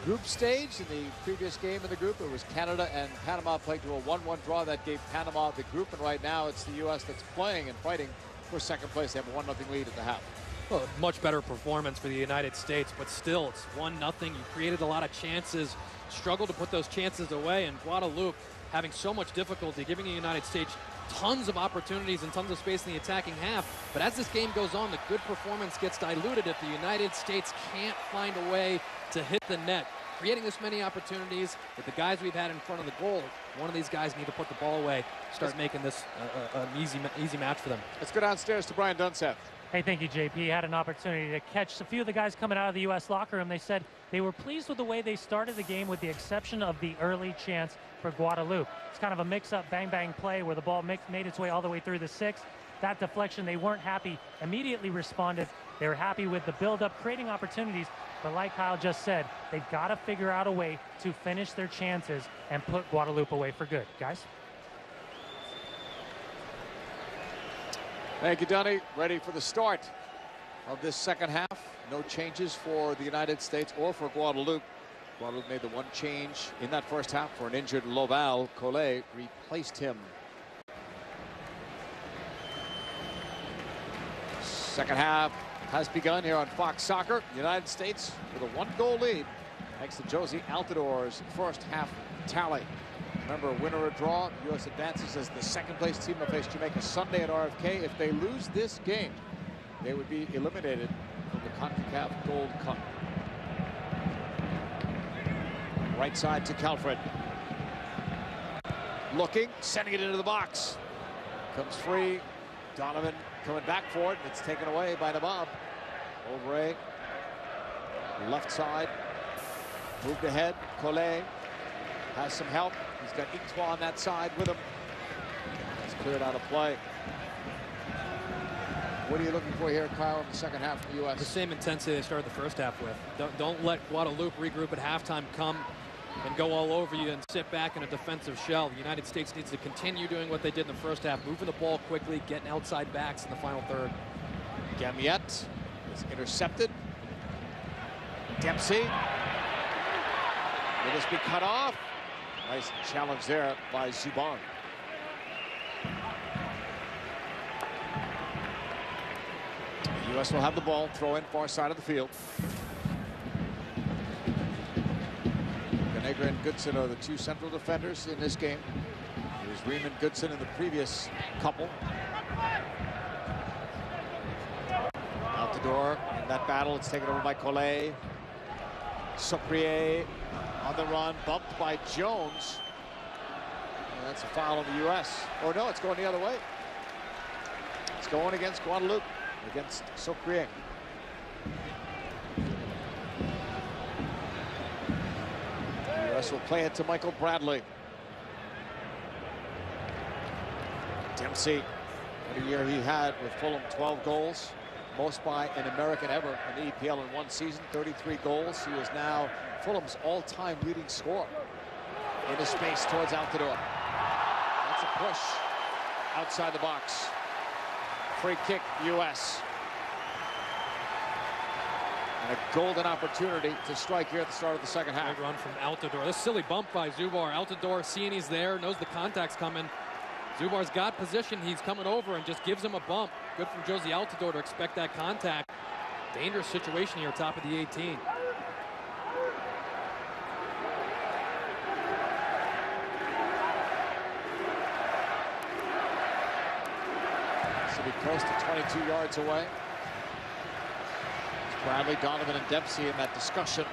group stage. In the previous game in the group, it was Canada and Panama playing to a 1-1 draw that gave Panama the group, and right now it's the U.S. that's playing and fighting for second place. They have a 1-0 lead at the half. Well, much better performance for the United States, but still, it's 1-0. You created a lot of chances, struggled to put those chances away, and Guadalupe having so much difficulty, giving the United States tons of opportunities and tons of space in the attacking half. But as this game goes on, the good performance gets diluted if the United States can't find a way to hit the net. Creating this many opportunities with the guys we've had in front of the goal, one of these guys need to put the ball away, start making this an easy match for them. Let's go downstairs to Brian Dunseth. Hey, thank you, JP. Had an opportunity to catch a few of the guys coming out of the U.S. locker room. They said they were pleased with the way they started the game, with the exception of the early chance for Guadalupe. It's kind of a mix-up, bang-bang play where the ball made its way all the way through the six. That deflection, they weren't happy, immediately responded. They were happy with the build-up, creating opportunities. But like Kyle just said, they've got to figure out a way to finish their chances and put Guadalupe away for good. Guys? Thank you, Dunny. Ready for the start of this second half. No changes for the United States or for Guadalupe. Guadalupe made the one change in that first half for an injured Loval. Collet replaced him. Second half has begun here on Fox Soccer. United States with a 1-goal lead thanks to Josie Altidor's first half tally. Remember, win or a draw, U.S. advances as the second-place team will face Jamaica Sunday at RFK. If they lose this game, they would be eliminated from the CONCACAF Gold Cup. Right side to Calfred. Looking, sending it into the box. Comes free. Donovan coming back for it. It's taken away by Nabab. Ovray. Left side. Moved ahead. Collet has some help. He's got Itois on that side with him. He's cleared out of play. What are you looking for here, Kyle, in the second half for the U.S.? The same intensity they started the first half with. Don't let Guadalupe regroup at halftime, come and go all over you and sit back in a defensive shell. The United States needs to continue doing what they did in the first half, moving the ball quickly, getting outside backs in the final third. Gamiet is intercepted. Dempsey. Will this be cut off? Nice challenge there by Zuban. The U.S. will have the ball, throw in far side of the field. Ganegra and Goodson are the two central defenders in this game. It was Riemann Goodson in the previous couple. Out the door in that battle. It's taken over by Collet. Sucrier on the run, bumped by Jones. And that's a foul on the U.S. Or no, it's going the other way. It's going against Guadalupe, against Sucrier. The U.S. will play it to Michael Bradley. Dempsey, what a year he had with Fulham, 12 goals. Most by an American ever in the EPL in one season, 33 goals. He is now Fulham's all-time leading scorer. Into space towards Altidore. That's a push outside the box. Free kick, U.S. And a golden opportunity to strike here at the start of the second half. Big run from Altidore. This silly bump by Zubar. Altidore seeing he's there, knows the contact's coming. Zubar's got position. He's coming over and just gives him a bump. Good from Josie Altidore to expect that contact. Dangerous situation here, top of the 18. So be close to 22 yards away. It's Bradley, Donovan, and Dempsey in that discussion.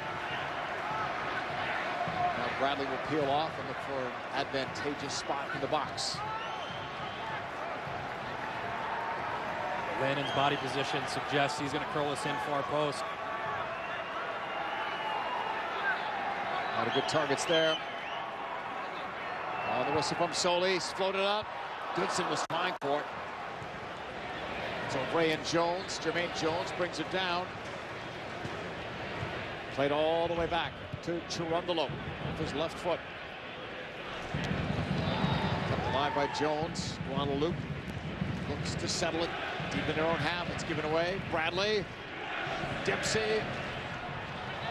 Now Bradley will peel off and look for an advantageous spot in the box. Landon's body position suggests he's going to curl us in far post. A lot of good targets there. On the whistle from Soli, he's floated up. Goodson was trying for it. So Ray and Jones, Jermaine Jones brings it down. Played all the way back to Chirundolo with his left foot. Kept alive by Jones. Guadalupe looks to settle it deep in their own half. It's given away. Bradley, Dempsey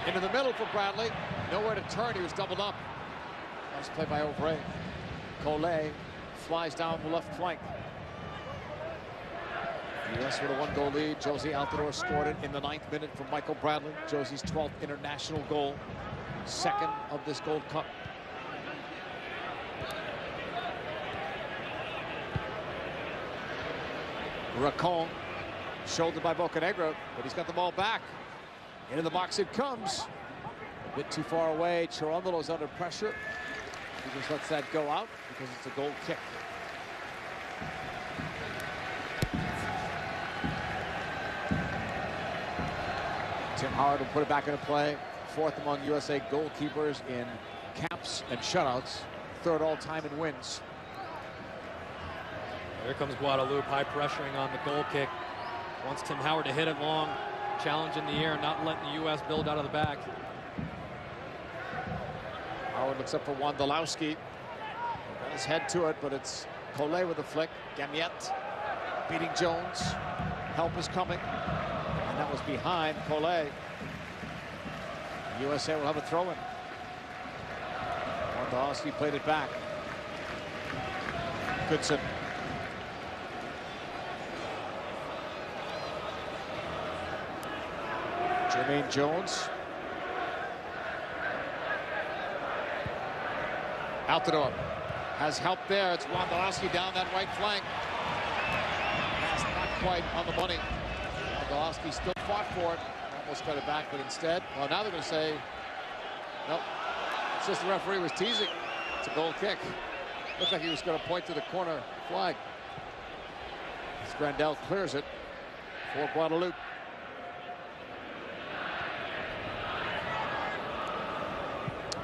into the middle for Bradley. Nowhere to turn. He was doubled up. Nice play by Ovray. Collet flies down the left flank. U.S. with a 1-goal lead. Josie Altidore scored it in the 9th minute from Michael Bradley. Josie's 12th international goal, second of this Gold Cup. Racon, shouldered by Bocanegra, but he's got the ball back. Into the box it comes. A bit too far away. Cherundolo's under pressure. He just lets that go out because it's a goal kick. Tim Howard will put it back into play. 4th among USA goalkeepers in caps and shutouts. 3rd all-time in wins. Here comes Guadalupe, high pressuring on the goal kick. Wants Tim Howard to hit it long. Challenge in the air, not letting the U.S. build out of the back. Howard looks up for Wondolowski. Got his head to it, but it's Collet with the flick. Gamiette beating Jones. Help is coming. And that was behind Collet. USA will have a throw-in. Wondolowski played it back. Goodson. Jermaine Jones. Altidore has help there. It's Wondolowski down that right flank. That's not quite on the money. Wondolowski still fought for it. Almost got it back, but instead, well, now they're going to say, nope. It's just the referee was teasing. It's a goal kick. Looked like he was going to point to the corner flag. Grandel clears it for Guadalupe.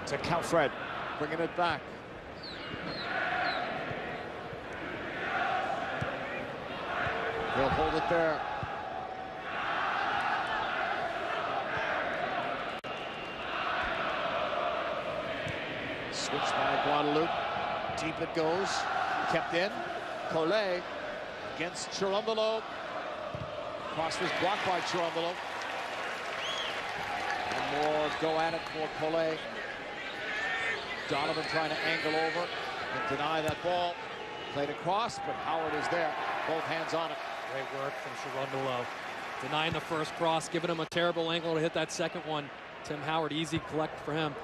To Calfred, bringing it back. He'll hold it there. Switch by Guadalupe. Deep it goes. Kept in. Collet against Cherundolo. Cross was blocked by Cherundolo. And more go at it for Collet. Donovan trying to angle over and deny that ball. Played across, but Howard is there. Both hands on it. Great work from Cherundolo. Denying the first cross, giving him a terrible angle to hit that second one. Tim Howard, easy collect for him.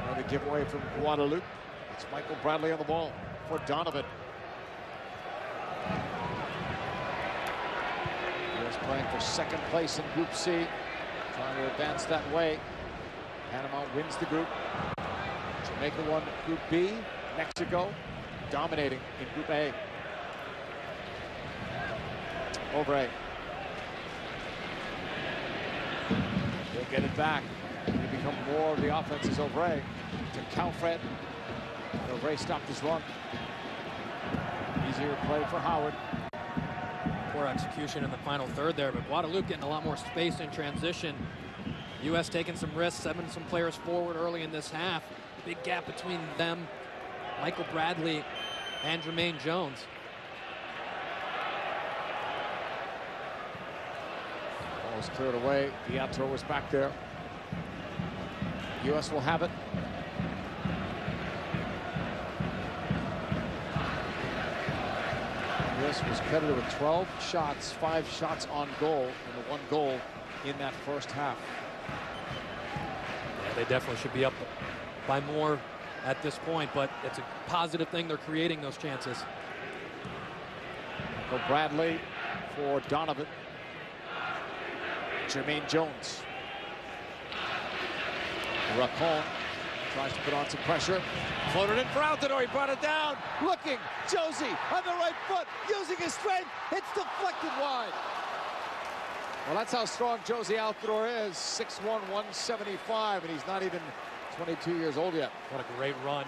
Another giveaway from Guadalupe. It's Michael Bradley on the ball for Donovan. He was playing for 2nd place in Group C. Trying to advance that way. Panama wins the group. Jamaica won Group B. Mexico dominating in Group A. Ovray. They'll get it back. They become more of the offense as Ovray. To Calfred. Ovray stopped his run. Easier play for Howard. Poor execution in the final third there, but Guadalupe getting a lot more space in transition. U.S. taking some risks, sending some players forward early in this half. Big gap between them, Michael Bradley and Jermaine Jones. Ball was cleared away. The outro was back there. U.S. will have it. U.S. was credited with 12 shots, 5 shots on goal, and the 1 goal in that first half. Yeah, they definitely should be up by more at this point, but it's a positive thing they're creating those chances. For Bradley, for Donovan. Jermaine Jones. Racon tries to put on some pressure. Floated in for Altidore. He brought it down. Looking. Josie on the right foot. Using his strength. It's deflected wide. Well, that's how strong Josie Altidore is. 6'1", 175, and he's not even 22 years old yet. What a great run.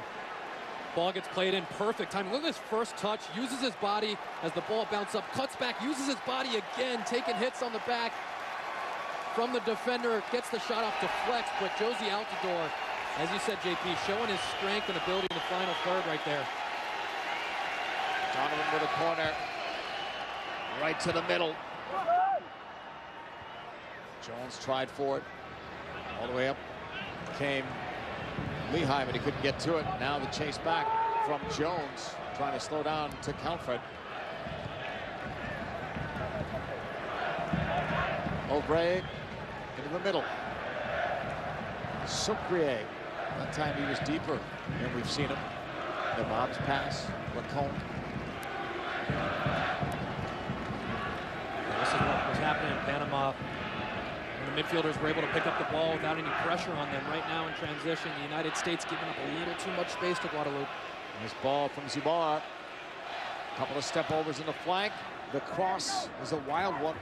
Ball gets played in perfect time. Look at this first touch. Uses his body as the ball bounces up. Cuts back. Uses his body again. Taking hits on the back from the defender. Gets the shot off to flex, but Josie Altidore, as you said, JP, showing his strength and ability in the final third right there. Donovan with a corner. Right to the middle. Jones tried for it. All the way up came Lehigh, but he couldn't get to it. Now the chase back from Jones. trying to slow down to Calfred. Aubrey into the middle. Sucre. That time he was deeper than we've seen him. The Bob's pass. Lacombe. This is what was happening in Panama. When the midfielders were able to pick up the ball without any pressure on them. Right now in transition, the United States giving up a little too much space to Guadalupe. Nice ball from Zubar. A couple of step overs in the flank. The cross is a wild one.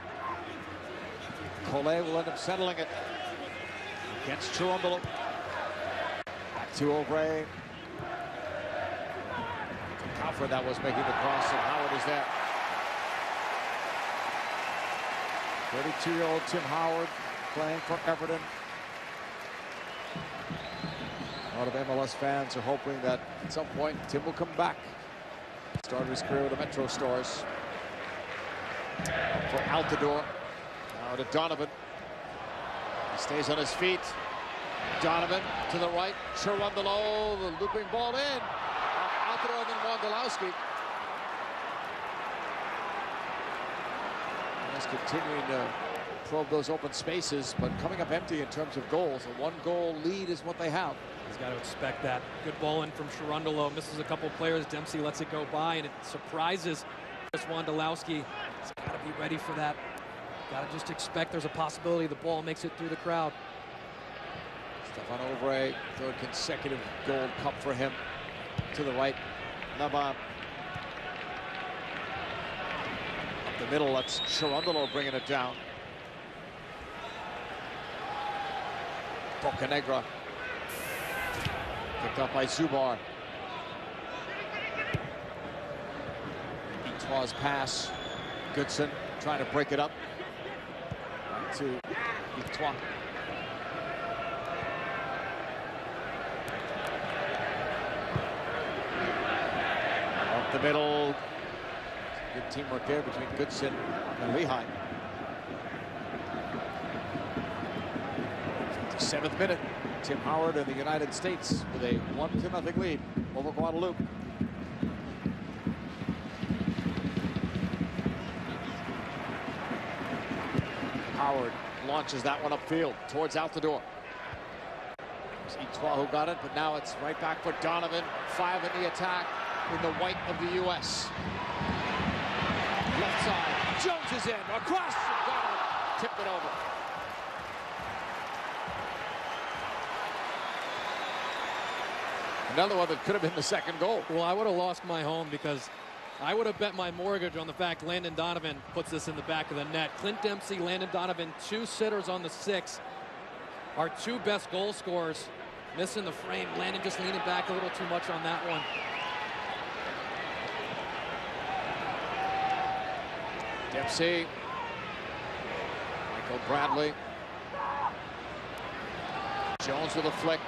Collet will end up settling it against Chirundolo. Back to Aubrey. To Calfred, that was making the cross, and Howard is there. 32-year-old Tim Howard playing for Everton. A lot of MLS fans are hoping that at some point Tim will come back. Started his career with the Metro Stars. For Altidore. Now to Donovan. He stays on his feet. Donovan to the right. Chirundolo, the looping ball in. Altidore, then Guadalupe. He's continuing to probe those open spaces, but coming up empty in terms of goals. A one-goal lead is what they have. He's got to expect that. Good ball in from Chirundolo. Misses a couple players. Dempsey lets it go by, and it surprises Guadalupe. He's got to be ready for that. Got to just expect there's a possibility the ball makes it through the crowd. Stefan Aubrey, third consecutive Gold Cup for him. To the right, Nabab. Up the middle, that's Chirundolo bringing it down. Bocanegra. Picked up by Zubar. Etoile's pass. Goodson trying to break it up. Back to Etoile. Up the middle. Good teamwork there between Goodson and Lehigh. 57th minute. Tim Howard and the United States with a 1-0 lead over Guadalupe. Howard launches that one upfield towards Altidore. It's Etoile who got it, but now it's right back for Donovan. 5 in the attack in the white of the U.S. Left side, Jones is in, across, and Donovan tipped it over. Another one that could have been the second goal. Well, I would have lost my home because I would have bet my mortgage on the fact Landon Donovan puts this in the back of the net. Clint Dempsey, Landon Donovan, 2 sitters on the 6. Our 2 best goal scorers missing the frame. Landon just leaning back a little too much on that one. Dempsey. Michael Bradley. Jones with a flick.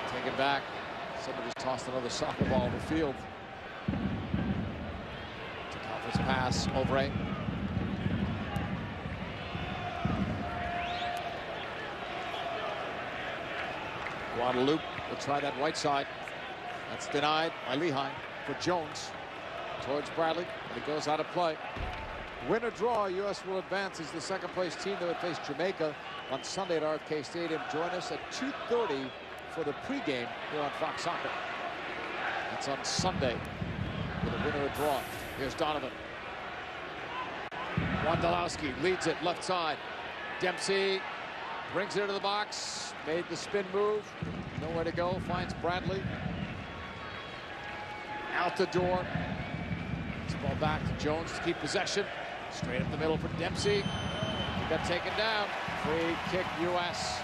Take it back. Somebody's tossed another soccer ball in the field. To Calfred's pass, Aubrey. Guadalupe will try that right side. That's denied by Lehigh for Jones. Towards Bradley, but it goes out of play. Win or draw, U.S. will advance as the second-place team that would face Jamaica on Sunday at RFK Stadium. Join us at 2:30 for the pregame here on Fox Soccer. That's on Sunday with a win or a draw. Here's Donovan. Guadalupe leads it left side. Dempsey brings it into the box. Made the spin move. Nowhere to go. Finds Bradley. Altidore. Ball back to Jones to keep possession. Straight up the middle for Dempsey. He got taken down. Free kick, U.S.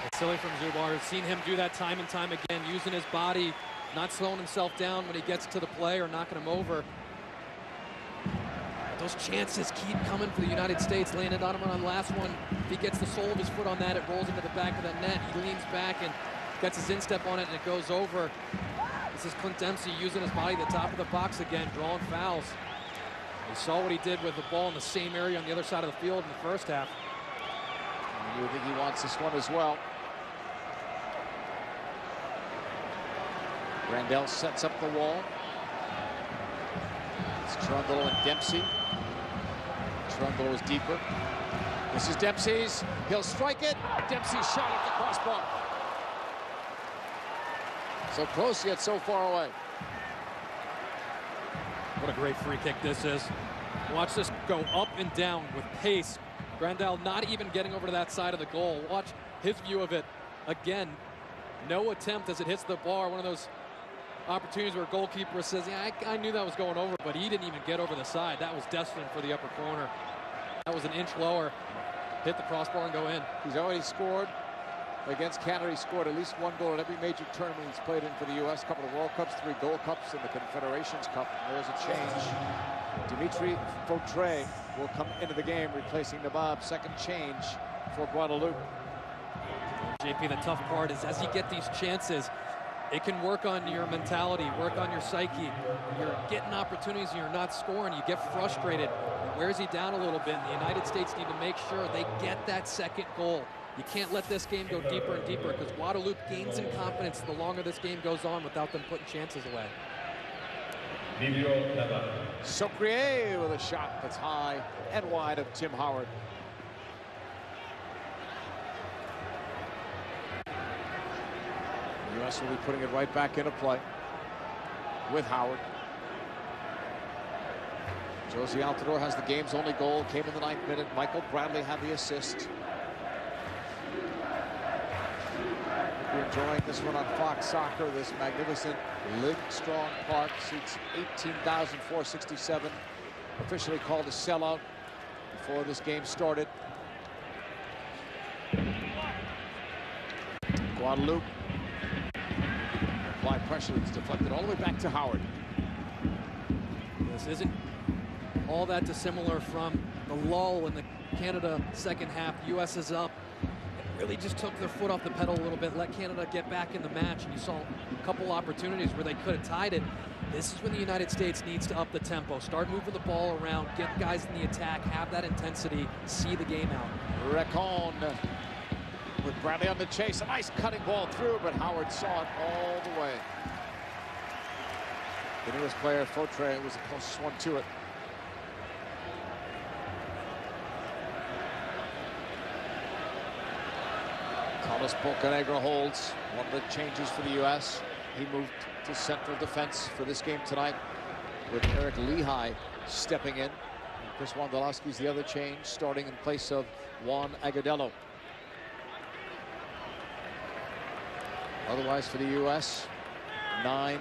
It's silly from Zubar. I've seen him do that time and time again, using his body, not slowing himself down when he gets to the play or knocking him over. Those chances keep coming for the United States. Landon Donovan on the last one. If he gets the sole of his foot on that, it rolls into the back of the net. He leans back and gets his instep on it, and it goes over. This is Clint Dempsey using his body at the top of the box again, drawing fouls. We saw what he did with the ball in the same area on the other side of the field in the first half. You think he wants this one as well. Grandel sets up the wall. It's Trundle and Dempsey. Trundle is deeper. This is Dempsey's. He'll strike it. Dempsey shot at the crossbar. So close yet so far away. What a great free kick this is. Watch this go up and down with pace. Grandel not even getting over to that side of the goal. Watch his view of it. Again, no attempt as it hits the bar. One of those opportunities where a goalkeeper says, yeah, I knew that was going over, but he didn't even get over the side. That was destined for the upper corner. That was an inch lower. Hit the crossbar and go in. He's already scored against Canada. He scored at least one goal in every major tournament he's played in for the U.S. Couple of World Cups, 3 Gold Cups in the Confederations Cup. And there's a change. Dimitri Fautré will come into the game, replacing Nabab. Second change for Guadalupe. JP, the tough part is as you get these chances, it can work on your mentality, work on your psyche. You're getting opportunities and you're not scoring. You get frustrated. It wears you down a little bit. And the United States need to make sure they get that second goal. You can't let this game go deeper and deeper because Guadalupe gains in confidence the longer this game goes on without them putting chances away. Socrier with a shot that's high and wide of Tim Howard. The U.S. will be putting it right back into play with Howard. Josie Altidore has the game's only goal, came in the 9th minute. Michael Bradley had the assist. We're enjoying this one on Fox Soccer, this magnificent Livestrong Park. Seats 18,467. Officially called a sellout before this game started. Guadalupe. Apply pressure that's deflected all the way back to Howard. This isn't all that dissimilar from the lull in the Canada second half. U.S. is up. Really just took their foot off the pedal a little bit, let Canada get back in the match, and you saw a couple opportunities where they could have tied it. This is when the United States needs to up the tempo, start moving the ball around, get guys in the attack, have that intensity, see the game out. Recon with Bradley on the chase. A nice cutting ball through, but Howard saw it all the way. The newest player, Fautré, was the closest one to it. Carlos Bocanegra holds. One of the changes for the U.S. He moved to central defense for this game tonight with Eric Lehigh stepping in. Chris Wondolowski's the other change, starting in place of Juan Agudelo. Otherwise for the U.S., 9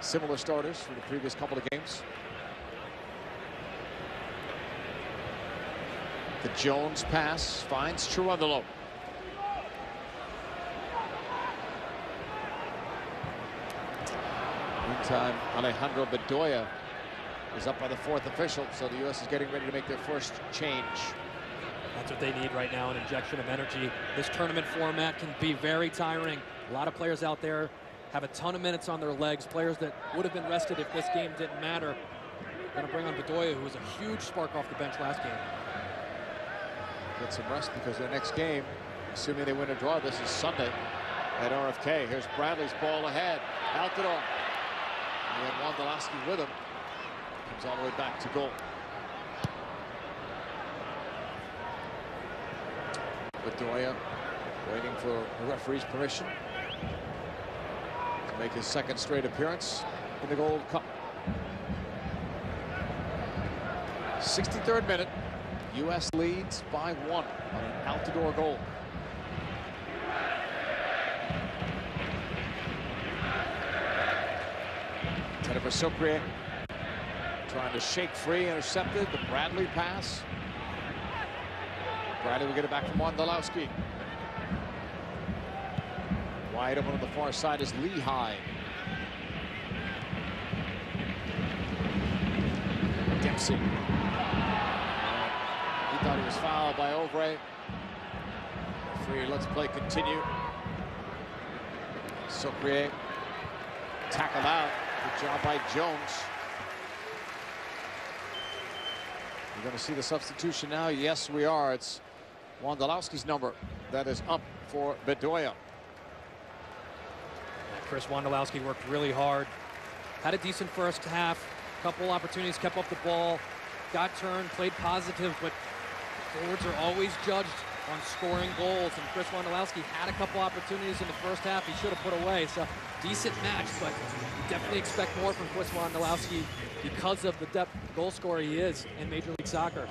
similar starters from the previous couple of games. The Jones pass finds Cherundolo. Meantime, Alejandro Bedoya is up by the 4th official, so the U.S. is getting ready to make their first change. That's what they need right now, an injection of energy. This tournament format can be very tiring. A lot of players out there have a ton of minutes on their legs, players that would have been rested if this game didn't matter. Going to bring on Bedoya, who was a huge spark off the bench last game. Get some rest because their next game, assuming they win or draw, this is Sunday at RFK. Here's Bradley's ball ahead. Altidore. And then Wondolowski with him. Comes all the way back to goal. Bedoya waiting for the referee's permission to make his second straight appearance in the Gold Cup. 63rd minute. U.S. leads by 1 on an Altidore goal. Jennifer Socrier trying to shake free, intercepted. The Bradley pass. Bradley will get it back from Wondolowski. Wide open on the far side is Lehigh. Dempsey. He thought he was fouled by Ovray. Free, let's play continue. Socrier tackled out. Good job by Jones. We're going to see the substitution now. Yes, we are. It's Wondolowski's number that is up for Bedoya. Chris Wondolowski worked really hard. Had a decent first half. Couple opportunities, kept up the ball. Got turned, played positive, but forwards are always judged on scoring goals. And Chris Wondolowski had a couple opportunities in the first half he should have put away. So decent match, but definitely expect more from Chris Wondolowski because of the depth goal scorer he is in Major League Soccer.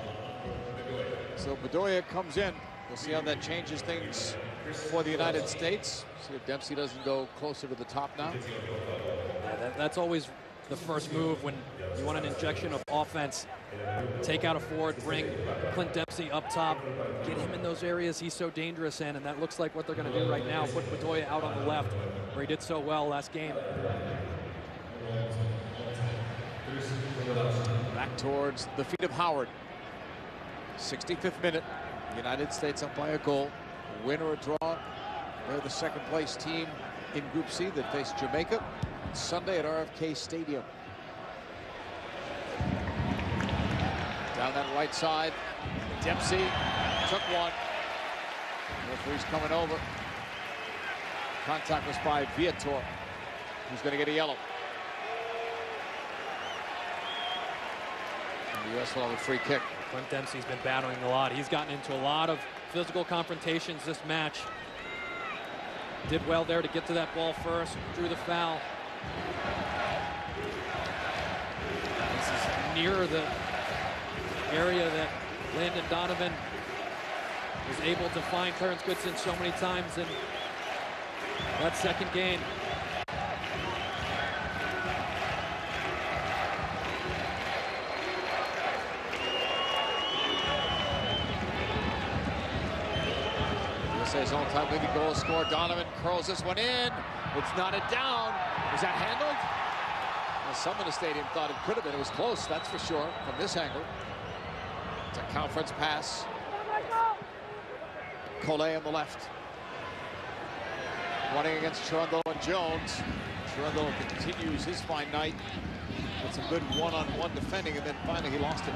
So Bedoya comes in. We'll see how that changes things for the United States. See if Dempsey doesn't go closer to the top now. Yeah, that's always the first move when you want an injection of offense. Take out a forward, bring Clint Dempsey up top, get him in those areas he's so dangerous in, and that looks like what they're going to do right now. Put Bedoya out on the left, where he did so well last game. Back towards the feet of Howard. 65th minute. United States up by a goal. Win or a draw. They're the second place team in Group C that face Jamaica Sunday at RFK Stadium. Down that right side, Dempsey took one. Referee's coming over. Contact was by Viator, who's going to get a yellow. And the U.S. will have a free kick. Clint Dempsey's been battling a lot. He's gotten into a lot of physical confrontations this match. Did well there to get to that ball first, drew the foul. This is near the area that Landon Donovan was able to find Clarence Goodson so many times in that second game. USA's on-time leading goal scorer. Donovan curls this one in. It's knotted down. Was that handled? Well, some in the stadium thought it could have been. It was close, that's for sure, from this angle. It's a conference pass. Collet on the left. Running against Chirundolo and Jones. Chirundolo continues his fine night with some good one-on-one defending, and then finally he lost it.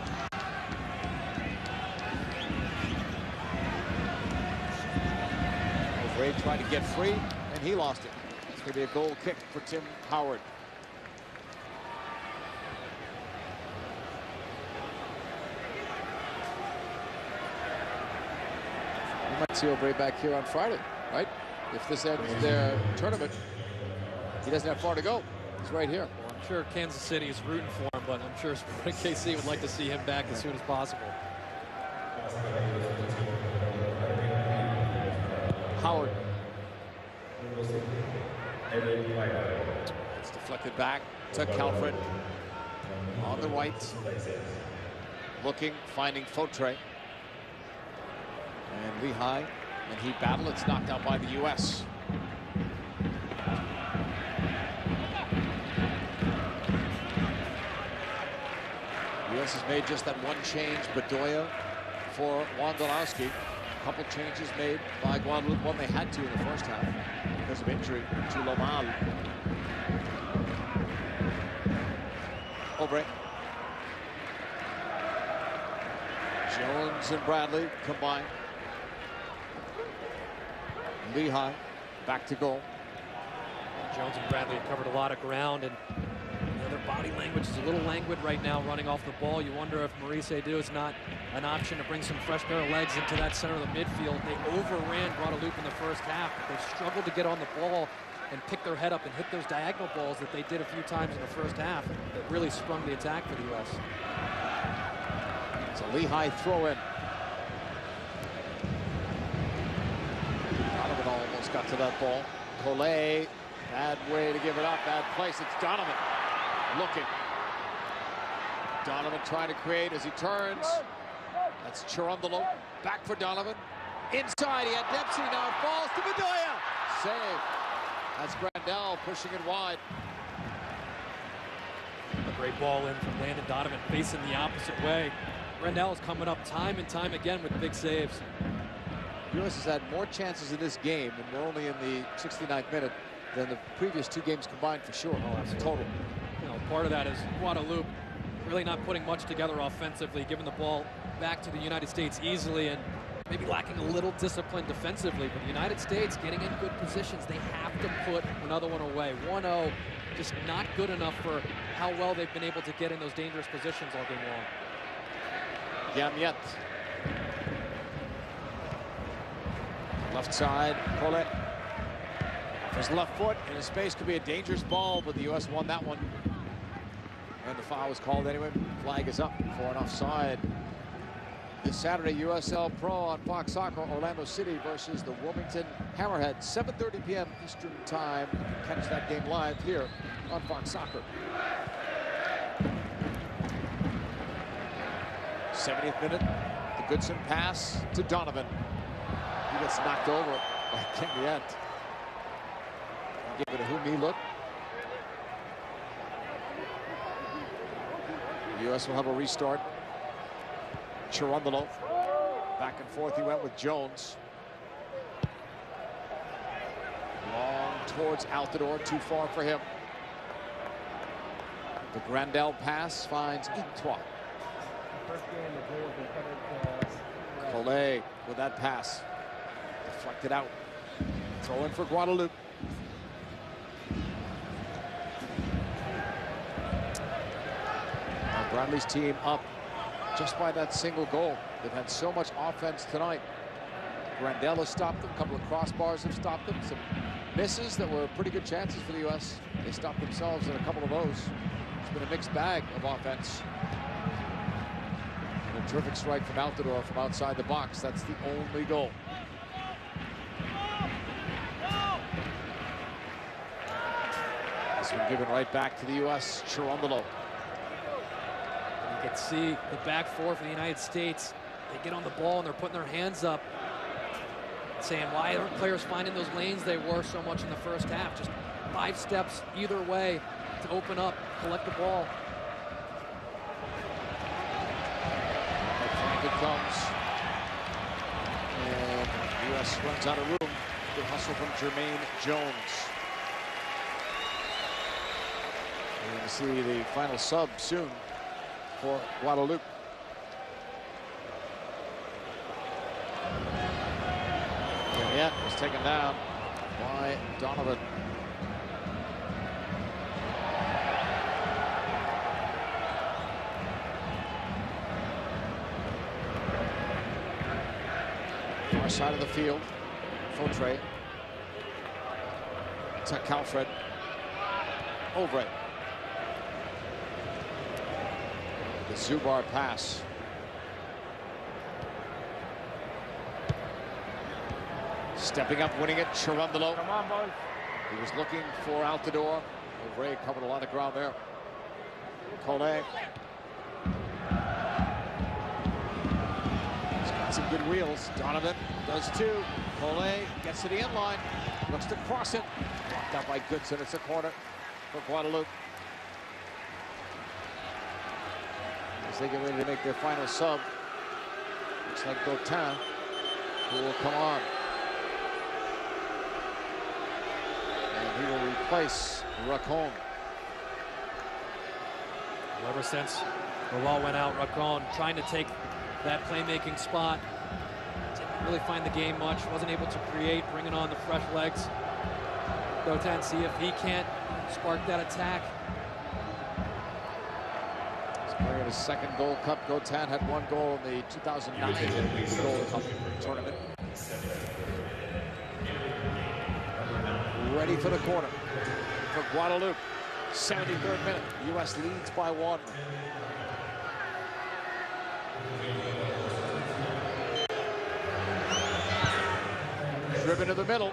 Ray tried to get free, and he lost it. It's going to be a goal kick for Tim Howard. We might see O'Bray back here on Friday, right? If this ends their tournament, he doesn't have far to go. He's right here. Well, I'm sure Kansas City is rooting for him, but I'm sure KC would like to see him back as soon as possible. Howard. It's deflected back to Calfred. On the right. Looking, finding Fautre. And Lehigh. And he battled. It's knocked out by the U.S. U.S. has made just that one change. Bedoya for Wondolowski. Couple changes made by Guadalupe. One they had to in the first half because of injury to Lomal. O'Bray. Jones and Bradley combine. Lehigh back to goal. Jones and Bradley have covered a lot of ground, and their body language is a little languid right now running off the ball. You wonder if Maurice Edu is not an option to bring some fresh pair of legs into that center of the midfield. They overran Guadalupe in the first half, but they've struggled to get on the ball and pick their head up and hit those diagonal balls that they did a few times in the first half that really sprung the attack for the U.S. It's a Lehigh throw-in. Donovan almost got to that ball. Collet, bad way to give it up, bad place. It's Donovan looking. Donovan trying to create as he turns. That's Chirundolo. Back for Donovan. Inside, he had Dempsey. Now it falls to Bedoya. Save. That's Grandel pushing it wide. A great ball in from Landon Donovan, facing the opposite way. Grandel is coming up time and time again with big saves. U.S. has had more chances in this game, and we're only in the 69th minute, than the previous two games combined for sure. Oh, absolutely. Total. You know, part of that is Guadalupe really not putting much together offensively, giving the ball back to the United States easily, and maybe lacking a little discipline defensively, but the United States getting in good positions. They have to put another one away. 1-0, just not good enough for how well they've been able to get in those dangerous positions all game long. Yamiet. Left side, Collet. His left foot in his space, could be a dangerous ball, but the U.S. won that one. And the foul was called anyway. Flag is up for an offside. This Saturday, USL Pro on Fox Soccer, Orlando City versus the Wilmington Hammerhead, 7:30 p.m. Eastern Time. You can catch that game live here on Fox Soccer. 70th minute, the Goodson pass to Donovan. He gets knocked over by Kenriet. Give it a who me look. The U.S. will have a restart. Chirundolo. Back and forth he went with Jones. Long towards Altidore, too far for him. The Grandel pass finds Itois. Collet with that pass. Deflected out. Throw in for Guadalupe. Now Bradley's team up just by that single goal. They've had so much offense tonight. Grandel has stopped them. A couple of crossbars have stopped them. Some misses that were pretty good chances for the U.S. They stopped themselves in a couple of those. It's been a mixed bag of offense. And a terrific strike from Altidore from outside the box. That's the only goal. This one given right back to the U.S. Chirundolo. You can see the back four for the United States. They get on the ball and they're putting their hands up, saying, why aren't players finding those lanes they were so much in the first half? Just 5 steps either way to open up, collect the ball. It comes. And the U.S. runs out of room. Good hustle from Jermaine Jones. We're going to see the final sub soon for Guadalupe. Yet was taken down by Donovan. Far side of the field, Fautre to Calfred. Over it. The Zubar pass. Stepping up, winning it, Chirundolo. Come on, boys. He was looking for Altidore. Ray covered a lot of ground there. Collet. He's got some good wheels. Donovan does too. Collet gets to the end line. Looks to cross it. Blocked out by Goodson. It's a corner for Guadalupe. As they get ready to make their final sub, looks like Gaudin, who will come on. And he will replace Racon. Well, ever since Roland went out, Racon trying to take that playmaking spot. Didn't really find the game much. Wasn't able to create, bringing on the fresh legs. Gaudin, see if he can't spark that attack. Playing his second Gold Cup. Gaudin had 1 goal in the 2009 Gold Cup tournament. Ready for the corner for Guadalupe. 73rd minute. The U.S. leads by 1. Driven to the middle.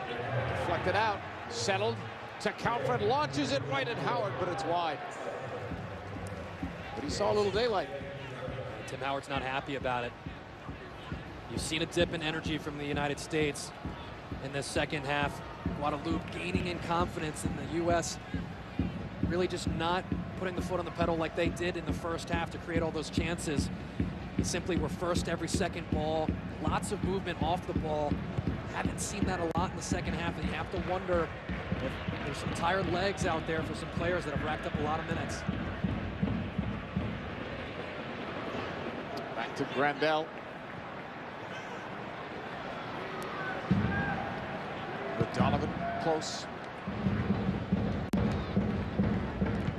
Deflected out. Settled to Calfred. Launches it right at Howard, but it's wide. But he saw a little daylight. Tim Howard's not happy about it. You've seen a dip in energy from the United States in this second half. Guadalupe gaining in confidence, in the U.S. really just not putting the foot on the pedal like they did in the first half to create all those chances. They simply were first every second ball. Lots of movement off the ball. Haven't seen that a lot in the second half, and you have to wonder if there's some tired legs out there for some players that have racked up a lot of minutes. Back to Grandel. close.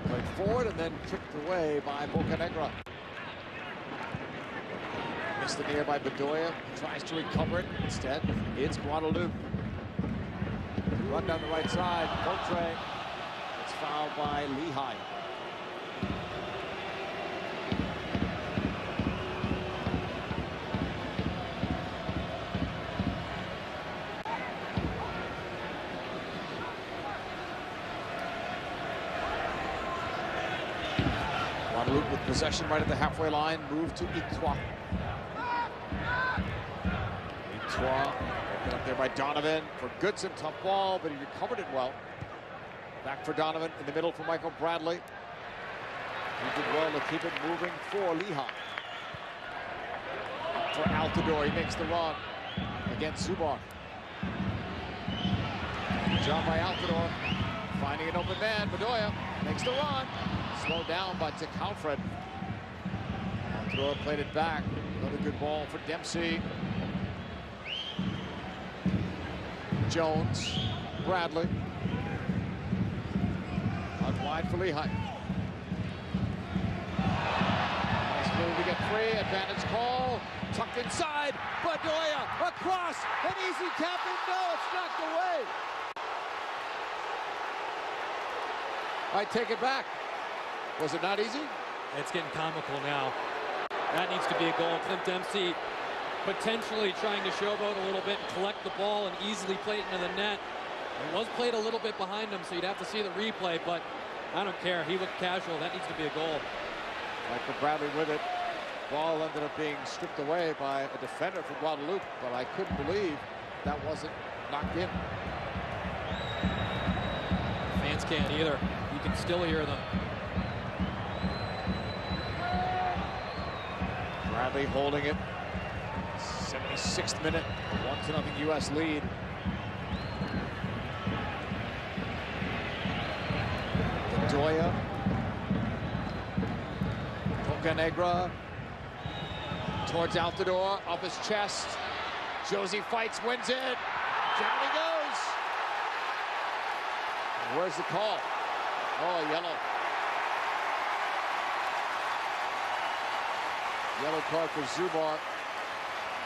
Played forward and then kicked away by Bocanegra. Missed in the air by Bedoya. Tries to recover it. Instead, it's Guadalupe. Run down the right side. Potre. It's fouled by Lehigh. Guadalupe with possession right at the halfway line. Move to Itois. Itois open up there by Donovan for Goodson. Tough ball, but he recovered it well. Back for Donovan in the middle for Michael Bradley. He did well to keep it moving for Lehigh. For Altidore, he makes the run against Zubar. Job by Altidore. Finding an open man. Bedoya makes the run. Slowed down by Dick Halfred. Altidore played it back. Another good ball for Dempsey. Jones. Bradley. Out wide for Lehigh. Nice move to get free. Advantage call. Tucked inside. Bedoya across. An easy tap in. No, it's knocked away. I take it back. Was it not easy? It's getting comical now. That needs to be a goal. Clint Dempsey potentially trying to showboat a little bit and collect the ball and easily play it into the net. It was played a little bit behind him, so you'd have to see the replay, but I don't care. He looked casual. That needs to be a goal. Michael Bradley with it. Ball ended up being stripped away by a defender for Guadalupe, but I couldn't believe that wasn't knocked in. Fans can't either. You can still hear them. Bradley holding it. 76th minute. 1-0 U.S. lead. Bedoya. Bocanegra. Towards Altidore. Up his chest. Josie fights, wins it. Down he goes. And where's the call? Oh, yellow. Yellow card for Zubar.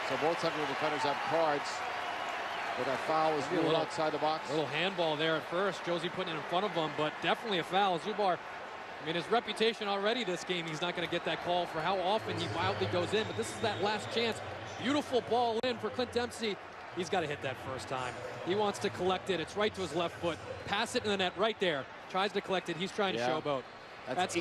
So both central defenders have cards. But that foul was ruled outside the box. A little handball there at first. Josie putting it in front of him, but definitely a foul. Zubar, I mean, his reputation already this game, he's not going to get that call for how often he wildly goes in. But this is that last chance. Beautiful ball in for Clint Dempsey. He's got to hit that first time. He wants to collect it. It's right to his left foot. Pass it in the net right there. Tries to collect it. He's trying to showboat. That's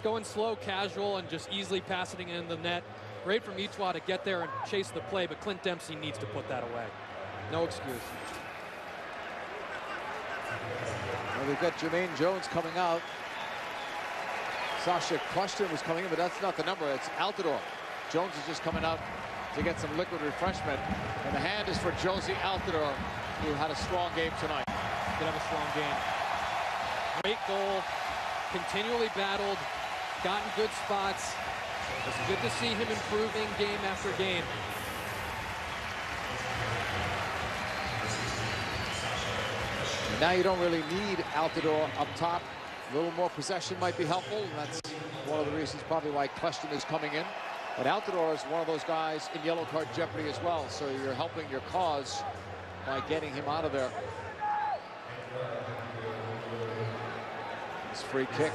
going slow, casual, and just easily passing it in the net. Great from Itois to get there and chase the play, but Clint Dempsey needs to put that away. No excuse. Well, we've got Jermaine Jones coming out. Sasha Question was coming in, but that's not the number. It's Altidore. Jones is just coming out to get some liquid refreshment. And the hand is for Josie Altidore, who had a strong game tonight. Did have a strong game. Great goal. Continually battled. Gotten good spots. It's good to see him improving game after game. Now you don't really need Altidore up top. A little more possession might be helpful, and that's one of the reasons probably why Question is coming in. But Altidore is one of those guys in yellow card jeopardy as well, so you're helping your cause by getting him out of there. This free kick,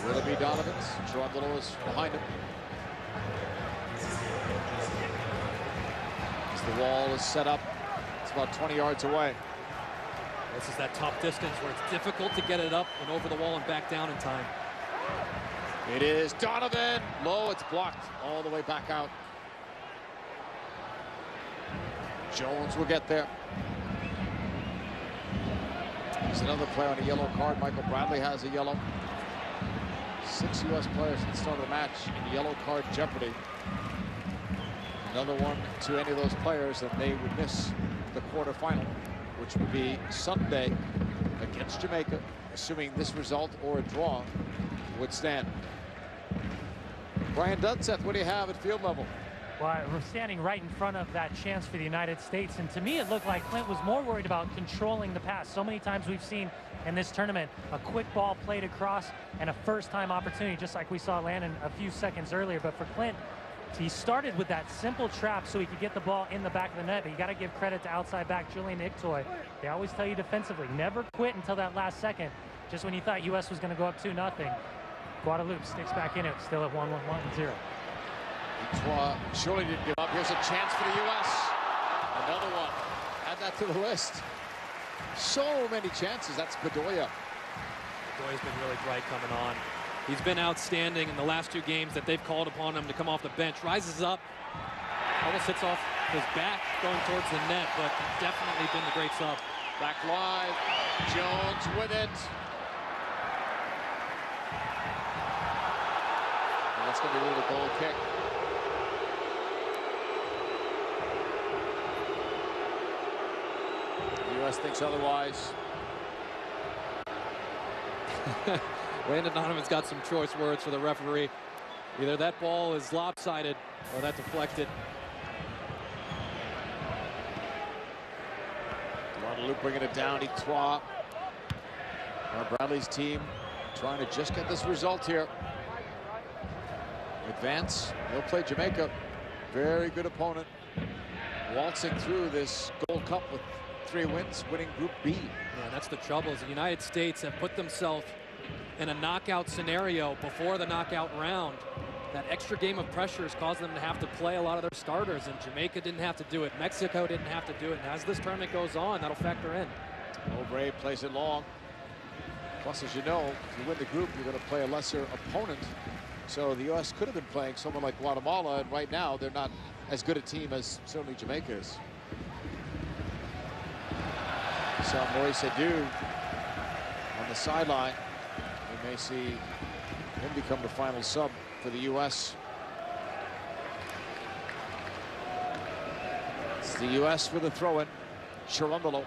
will it be Donovan's? Gerondolo is behind him. As the wall is set up, it's about 20 yards away. This is that tough distance where it's difficult to get it up and over the wall and back down in time. It is Donovan. Low, it's blocked all the way back out. Jones will get there. There's another player on a yellow card. Michael Bradley has a yellow. 6 U.S. players at the start of the match in yellow card jeopardy. Another one to any of those players, and they would miss the quarterfinal, which would be Sunday against Jamaica, assuming this result or a draw would stand. Brian Dunseth, what do you have at field level? Well, we're standing right in front of that chance for the United States, and to me it looked like Clint was more worried about controlling the pass. So many times we've seen in this tournament a quick ball played across and a first-time opportunity, just like we saw Landon a few seconds earlier. But for Clint, he started with that simple trap so he could get the ball in the back of the net. But you got to give credit to outside back Julian Ictoy. They always tell you defensively, never quit until that last second. Just when you thought U.S. was going to go up 2-0, Guadalupe sticks back in it, still at 1-0. Surely didn't give up. Here's a chance for the U.S. Another one. Add that to the list. So many chances. That's Bedoya. Bedoya's been really bright coming on. He's been outstanding in the last 2 games that they've called upon him to come off the bench. Rises up, almost hits off his back going towards the net, but definitely been a great sub. Back line. Jones with it. And that's going to be a little goal kick. The U.S. thinks otherwise. Landon Donovan's got some choice words for the referee. Either that ball is lopsided or that deflected. Guadalupe bringing it down. Itois. Bradley's team trying to just get this result here. Advance. They'll play Jamaica. Very good opponent. Waltzing through this Gold Cup with 3 wins, winning Group B. Yeah, that's the trouble. Is the United States have put themselves in a knockout scenario before the knockout round. That extra game of pressure has caused them to have to play a lot of their starters, and Jamaica didn't have to do it. Mexico didn't have to do it. And as this tournament goes on, that'll factor in. Obrey plays it long. Plus, as you know, if you win the group, you're going to play a lesser opponent. So the U.S. could have been playing someone like Guatemala, and right now they're not as good a team as certainly Jamaica is. Saw Maurice Adu on the sideline. We may see him become the final sub for the U.S. It's the U.S. with a throw-in. Cherundolo.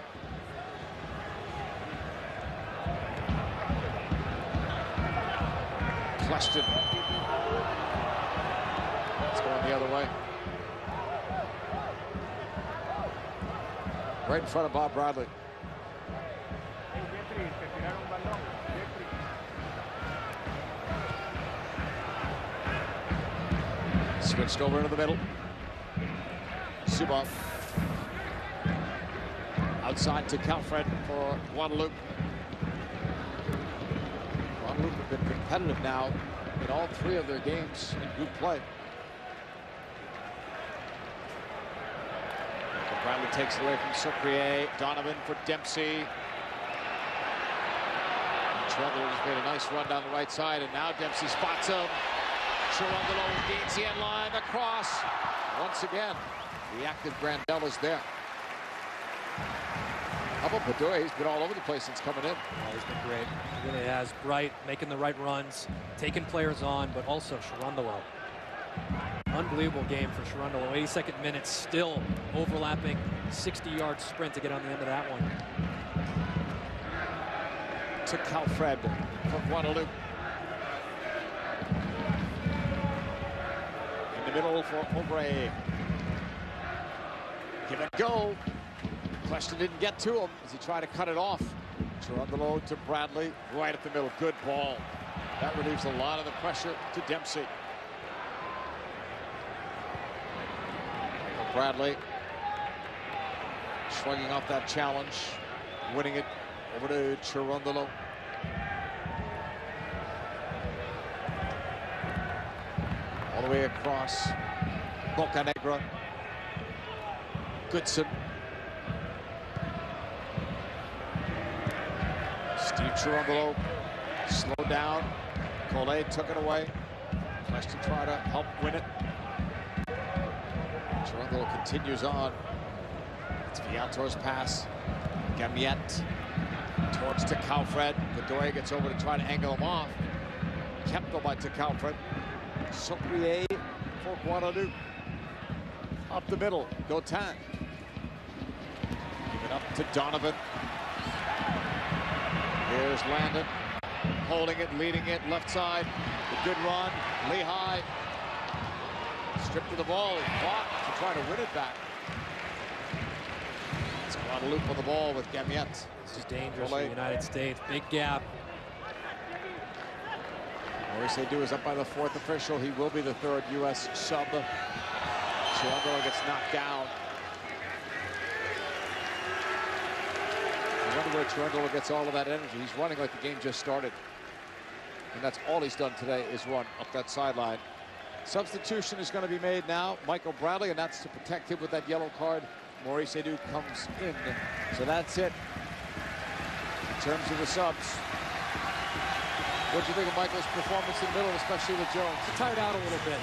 Question. It's going the other way. Right in front of Bob Bradley. Switched over into the middle. Subov. Outside to Calfred for Guadalupe. Guadalupe have been competitive now in all 3 of their games in group play. Bradley takes it away from Sucre. Donovan for Dempsey. Cherundolo just made a nice run down the right side, and now Dempsey spots him. Cherundolo gains the end line, the cross. Once again, the active Grandel is there. How about Bedoya? He's been all over the place since coming in. Oh, he's been great. He really has. Bright, making the right runs, taking players on, but also Cherundolo. Unbelievable game for Cherundolo. 82nd minute, still overlapping 60-yard sprint to get on the end of that one. To Calfred for Guadalupe. In the middle for Obrey. Give it go. Question didn't get to him as he tried to cut it off. Cherundolo to Bradley, right at the middle. Good ball. That relieves a lot of the pressure to Dempsey. Bradley shrugging off that challenge, winning it over to Cherundolo. All the way across. Bocanegra. Goodson. Steve Cherundolo slowed down. Collet took it away. Tries to try to help win it. Cherundolo continues on. It's Viator's pass. Gamiet towards to Calfred. Bedoya gets over to try to angle him off. Kept though by to Calfred. Sucre for Guadalupe. Up the middle, Gotin. Give it up to Donovan. Here's Landon. Holding it, leading it, left side. The good run, Lehigh. Stripped of the ball, fought to try to win it back. It's Guadalupe on the ball with Gamiet. This is dangerous for the United States. Big gap. Maurice Edu is up by the fourth official. He will be the third U.S. sub. Chirondolo gets knocked down. I wonder where Chirondolo gets all of that energy. He's running like the game just started. And that's all he's done today is run up that sideline. Substitution is going to be made now. Michael Bradley, and that's to protect him with that yellow card. Maurice Edu comes in. So that's it in terms of the subs. What do you think of Michael's performance in the middle, especially with Jones? Tired out a little bit.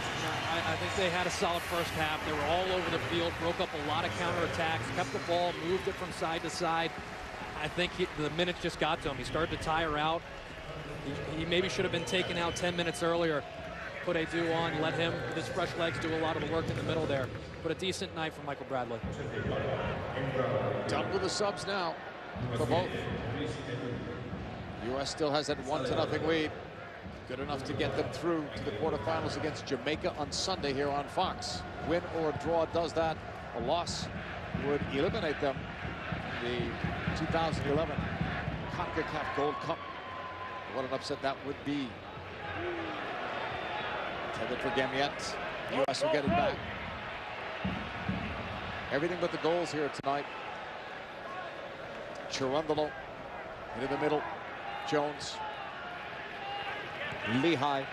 I think they had a solid first half. They were all over the field, broke up a lot of counterattacks, kept the ball, moved it from side to side. I think the minutes just got to him. He started to tire out. He maybe should have been taken out 10 minutes earlier. Put Edu on, let him, with his fresh legs, do a lot of the work in the middle there. But a decent night for Michael Bradley. Done with the subs now for both. U.S. still has that 1-0 lead. Good enough to get them through to the quarterfinals against Jamaica on Sunday here on Fox. Win or a draw does that. A loss would eliminate them in the 2011 CONCACAF Gold Cup. What an upset that would be. Intended for Gamiet. U.S. will get it back. Everything but the goals here tonight. Chirondolo into the middle. Jones. Lehigh.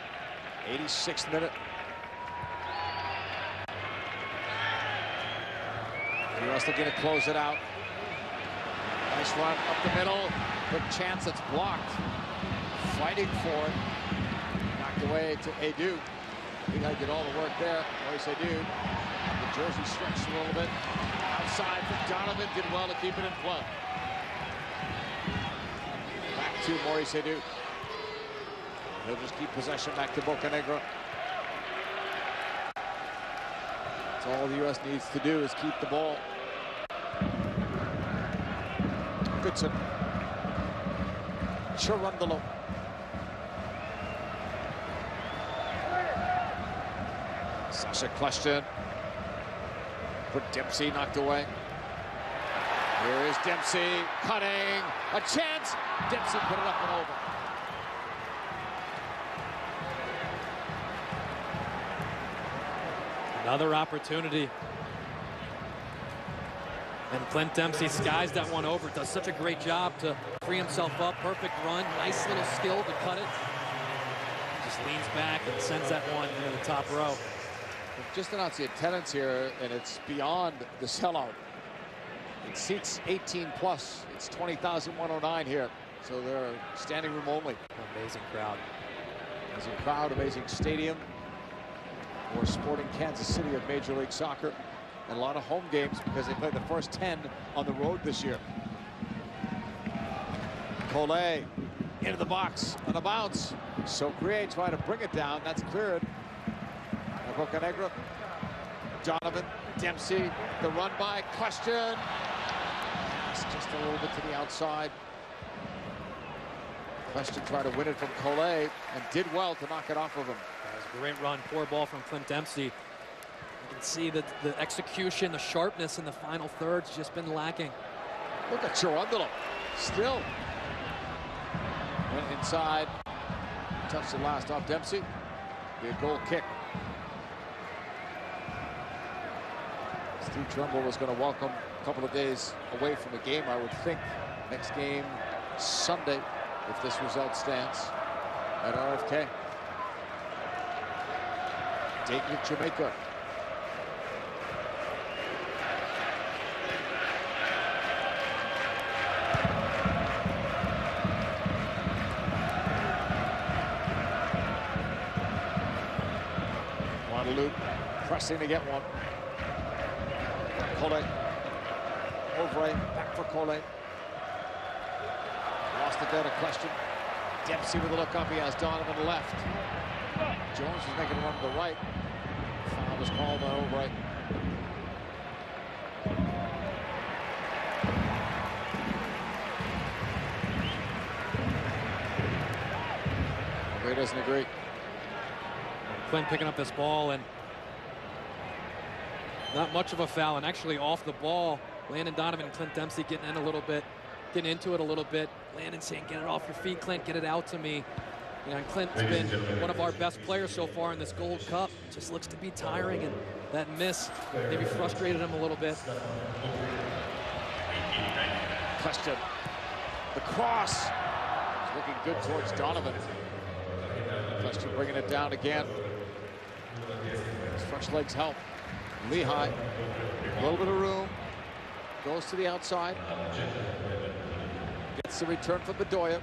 86th minute. U.S. looking to close it out. Nice run up the middle. Quick chance, that's blocked. Fighting for it. Knocked away to Edu. Lehigh did all the work there. Maurice Edu. The jersey stretched a little bit. Outside for Donovan. Did well to keep it in play. Back to Maurice Edu. He'll just keep possession back to Bocanegra. That's all the U.S. needs to do is keep the ball. Goodson. Chirondolo. Sasha question for Dempsey, knocked away. Here is Dempsey cutting, a chance. Dempsey put it up and over. Another opportunity. And Clint Dempsey skies that one over. Does such a great job to free himself up. Perfect run. Nice little skill to cut it. Just leans back and sends that one into the top row. We've just announced the attendance here, and it's beyond the sellout. It seats 18 plus. It's 20,109 here. So they're standing room only. Amazing crowd. Amazing crowd, amazing stadium. We're sporting Kansas City of Major League Soccer. And a lot of home games because they played the first 10 on the road this year. Collet into the box on a bounce. So create, trying to bring it down. That's cleared. Bocanegra. Donovan. Dempsey. The run by. Question. It's just a little bit to the outside. Question tried to win it from Collet and did well to knock it off of him. That was a great run. Poor ball from Clint Dempsey. You can see that the execution, the sharpness in the final third's just been lacking. Look at Chirondolo. Still. Went inside. Touched the last off Dempsey. Be a goal kick. Steve Trumbull was going to welcome a couple of days away from the game, I would think. Next game Sunday, if this result stands, at RFK. Dayton, Jamaica. Guadalupe pressing to get one. Collet. Ovray back for Collet. Lost it there to question. Dempsey with a look up. He has Donovan left. Jones is making a run to the right. Foul was called on Ovray. Ovray doesn't agree. Clint picking up this ball, and Not much of a foul, and actually off the ball, Landon Donovan and Clint Dempsey getting in a little bit, getting into it a little bit. Landon saying, get it off your feet, Clint, get it out to me. And Clint's been one of our best players so far in this Gold Cup. Just looks to be tiring, and that miss maybe frustrated him a little bit. Question. The cross is looking good towards Donovan. Question bringing it down again. His fresh legs help. Lehigh, a little bit of room, goes to the outside, gets the return from Bedoya.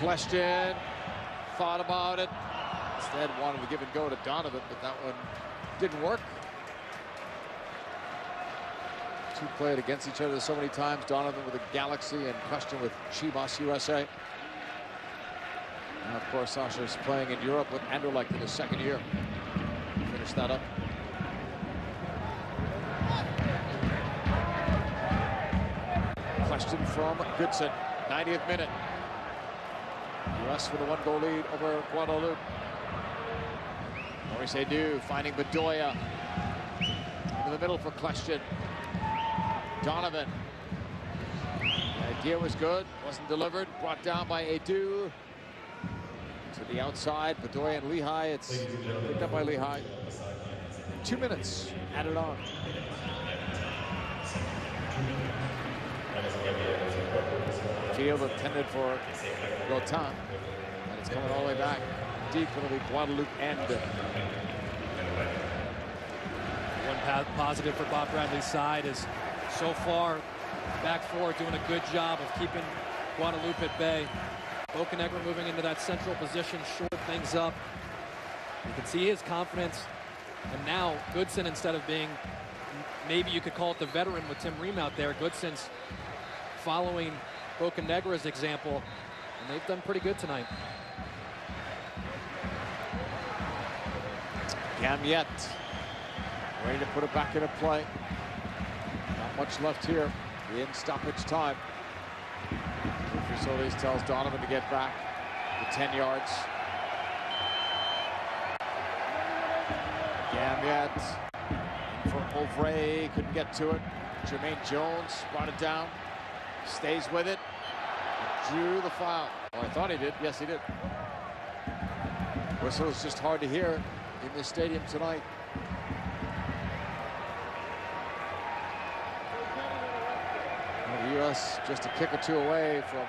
Question, thought about it, instead wanted to give and go to Donovan, but that one didn't work. Two played against each other so many times, Donovan with a Galaxy and Question with Chivas USA. Now, of course, Sasha's playing in Europe with Anderlecht in his second year. Finish that up. Question from Goodson, 90th minute. US with a 1-goal lead over Guadalupe. Maurice Edu finding Bedoya in the middle for Question. Donovan. The idea was good, wasn't delivered. Brought down by Edu. To the outside, Bedoya and Lehigh. It's picked up by Lehigh. 2 minutes added on. Field intended for Gotan, and it's coming all the way back deep into the Guadalupe end. One positive for Bob Bradley's side is so far back four doing a good job of keeping Guadalupe at bay. Bocanegra moving into that central position, short things up. You can see his confidence. And now Goodson, instead of being, maybe you could call it the veteran with Tim Ream out there, Goodson's following Bocanegra's example, and they've done pretty good tonight. Gamiet ready to put it back into play. Not much left here in stoppage time. Solis tells Donovan to get back to 10 yards. Gamiet for Ovray, couldn't get to it. Jermaine Jones brought it down, stays with it, drew the foul. Well, I thought he did. Yes, he did. Whistle is just hard to hear in this stadium tonight. Well, the U.S. just a kick or two away from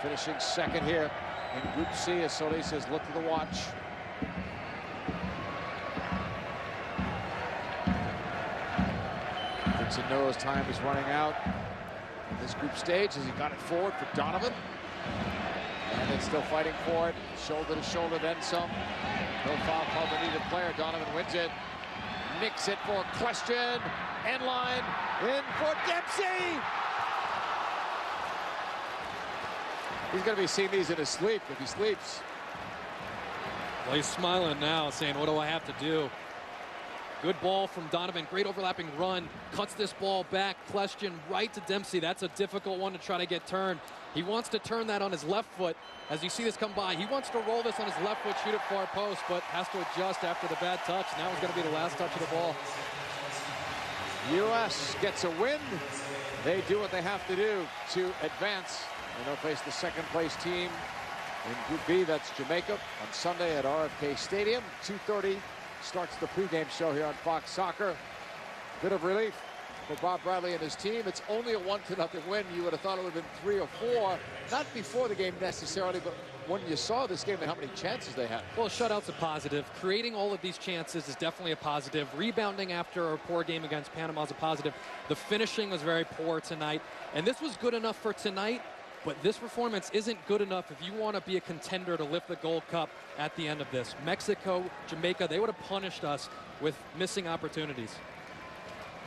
finishing second here in Group C as Solis has looked at the watch. Dixon knows time is running out in this group stage as he got it forward for Donovan. And it's still fighting for it, shoulder to shoulder, then some. No foul called, the needed player. Donovan wins it, nicks it for Question, end line, in for Dempsey. He's going to be seeing these in his sleep if he sleeps. Well, he's smiling now, saying, what do I have to do? Good ball from Donovan, great overlapping run, cuts this ball back, Question right to Dempsey. That's a difficult one to try to get turned. He wants to turn that on his left foot. As you see this come by, he wants to roll this on his left foot, shoot it far post, but has to adjust after the bad touch. Now it's going to be the last touch of the ball. U.S. gets a win. They do what they have to do to advance. And they'll face the second-place team in Group B. That's Jamaica on Sunday at RFK Stadium. 2:30 starts the pregame show here on Fox Soccer. Bit of relief for Bob Bradley and his team. It's only a 1-0 win. You would have thought it would have been 3 or 4. Not before the game necessarily, but when you saw this game and how many chances they had. Well, shutout's a positive. Creating all of these chances is definitely a positive. Rebounding after a poor game against Panama is a positive. The finishing was very poor tonight. And this was good enough for tonight. But this performance isn't good enough if you want to be a contender to lift the Gold Cup at the end of this. Mexico, Jamaica, they would have punished us with missing opportunities.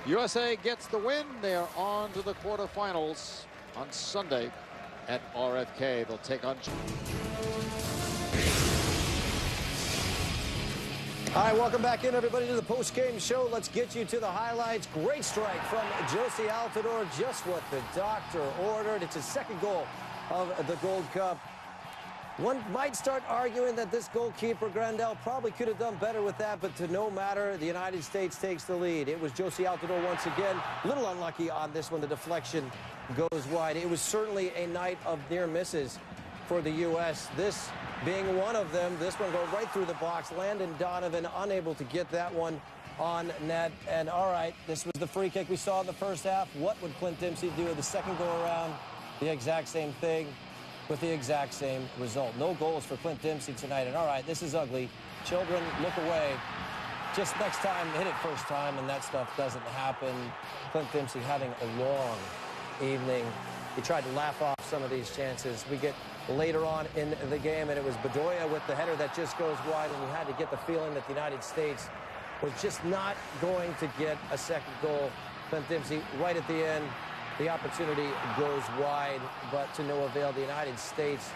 USA gets the win. They are on to the quarterfinals on Sunday at RFK. They'll take on... All right, welcome back in, everybody, to the post-game show. Let's get you to the highlights. Great strike from Josie Altidore, just what the doctor ordered. It's his second goal of the Gold Cup. One might start arguing that this goalkeeper, Grandel, probably could have done better with that, but to no matter, the United States takes the lead. It was Josie Altidore once again. A little unlucky on this one. The deflection goes wide. It was certainly a night of near misses for the U.S., this being one of them. This one goes right through the box. Landon Donovan unable to get that one on net. And all right, this was the free kick we saw in the first half. What would Clint Dempsey do the second go around? The exact same thing with the exact same result. No goals for Clint Dempsey tonight. And all right, this is ugly. Children, look away. Just next time, hit it first time, and that stuff doesn't happen. Clint Dempsey having a long evening. He tried to laugh off some of these chances. We get later on in the game, and it was Bedoya with the header that just goes wide, and you had to get the feeling that the United States was just not going to get a second goal. Clint Dempsey right at the end. The opportunity goes wide, but to no avail. The United States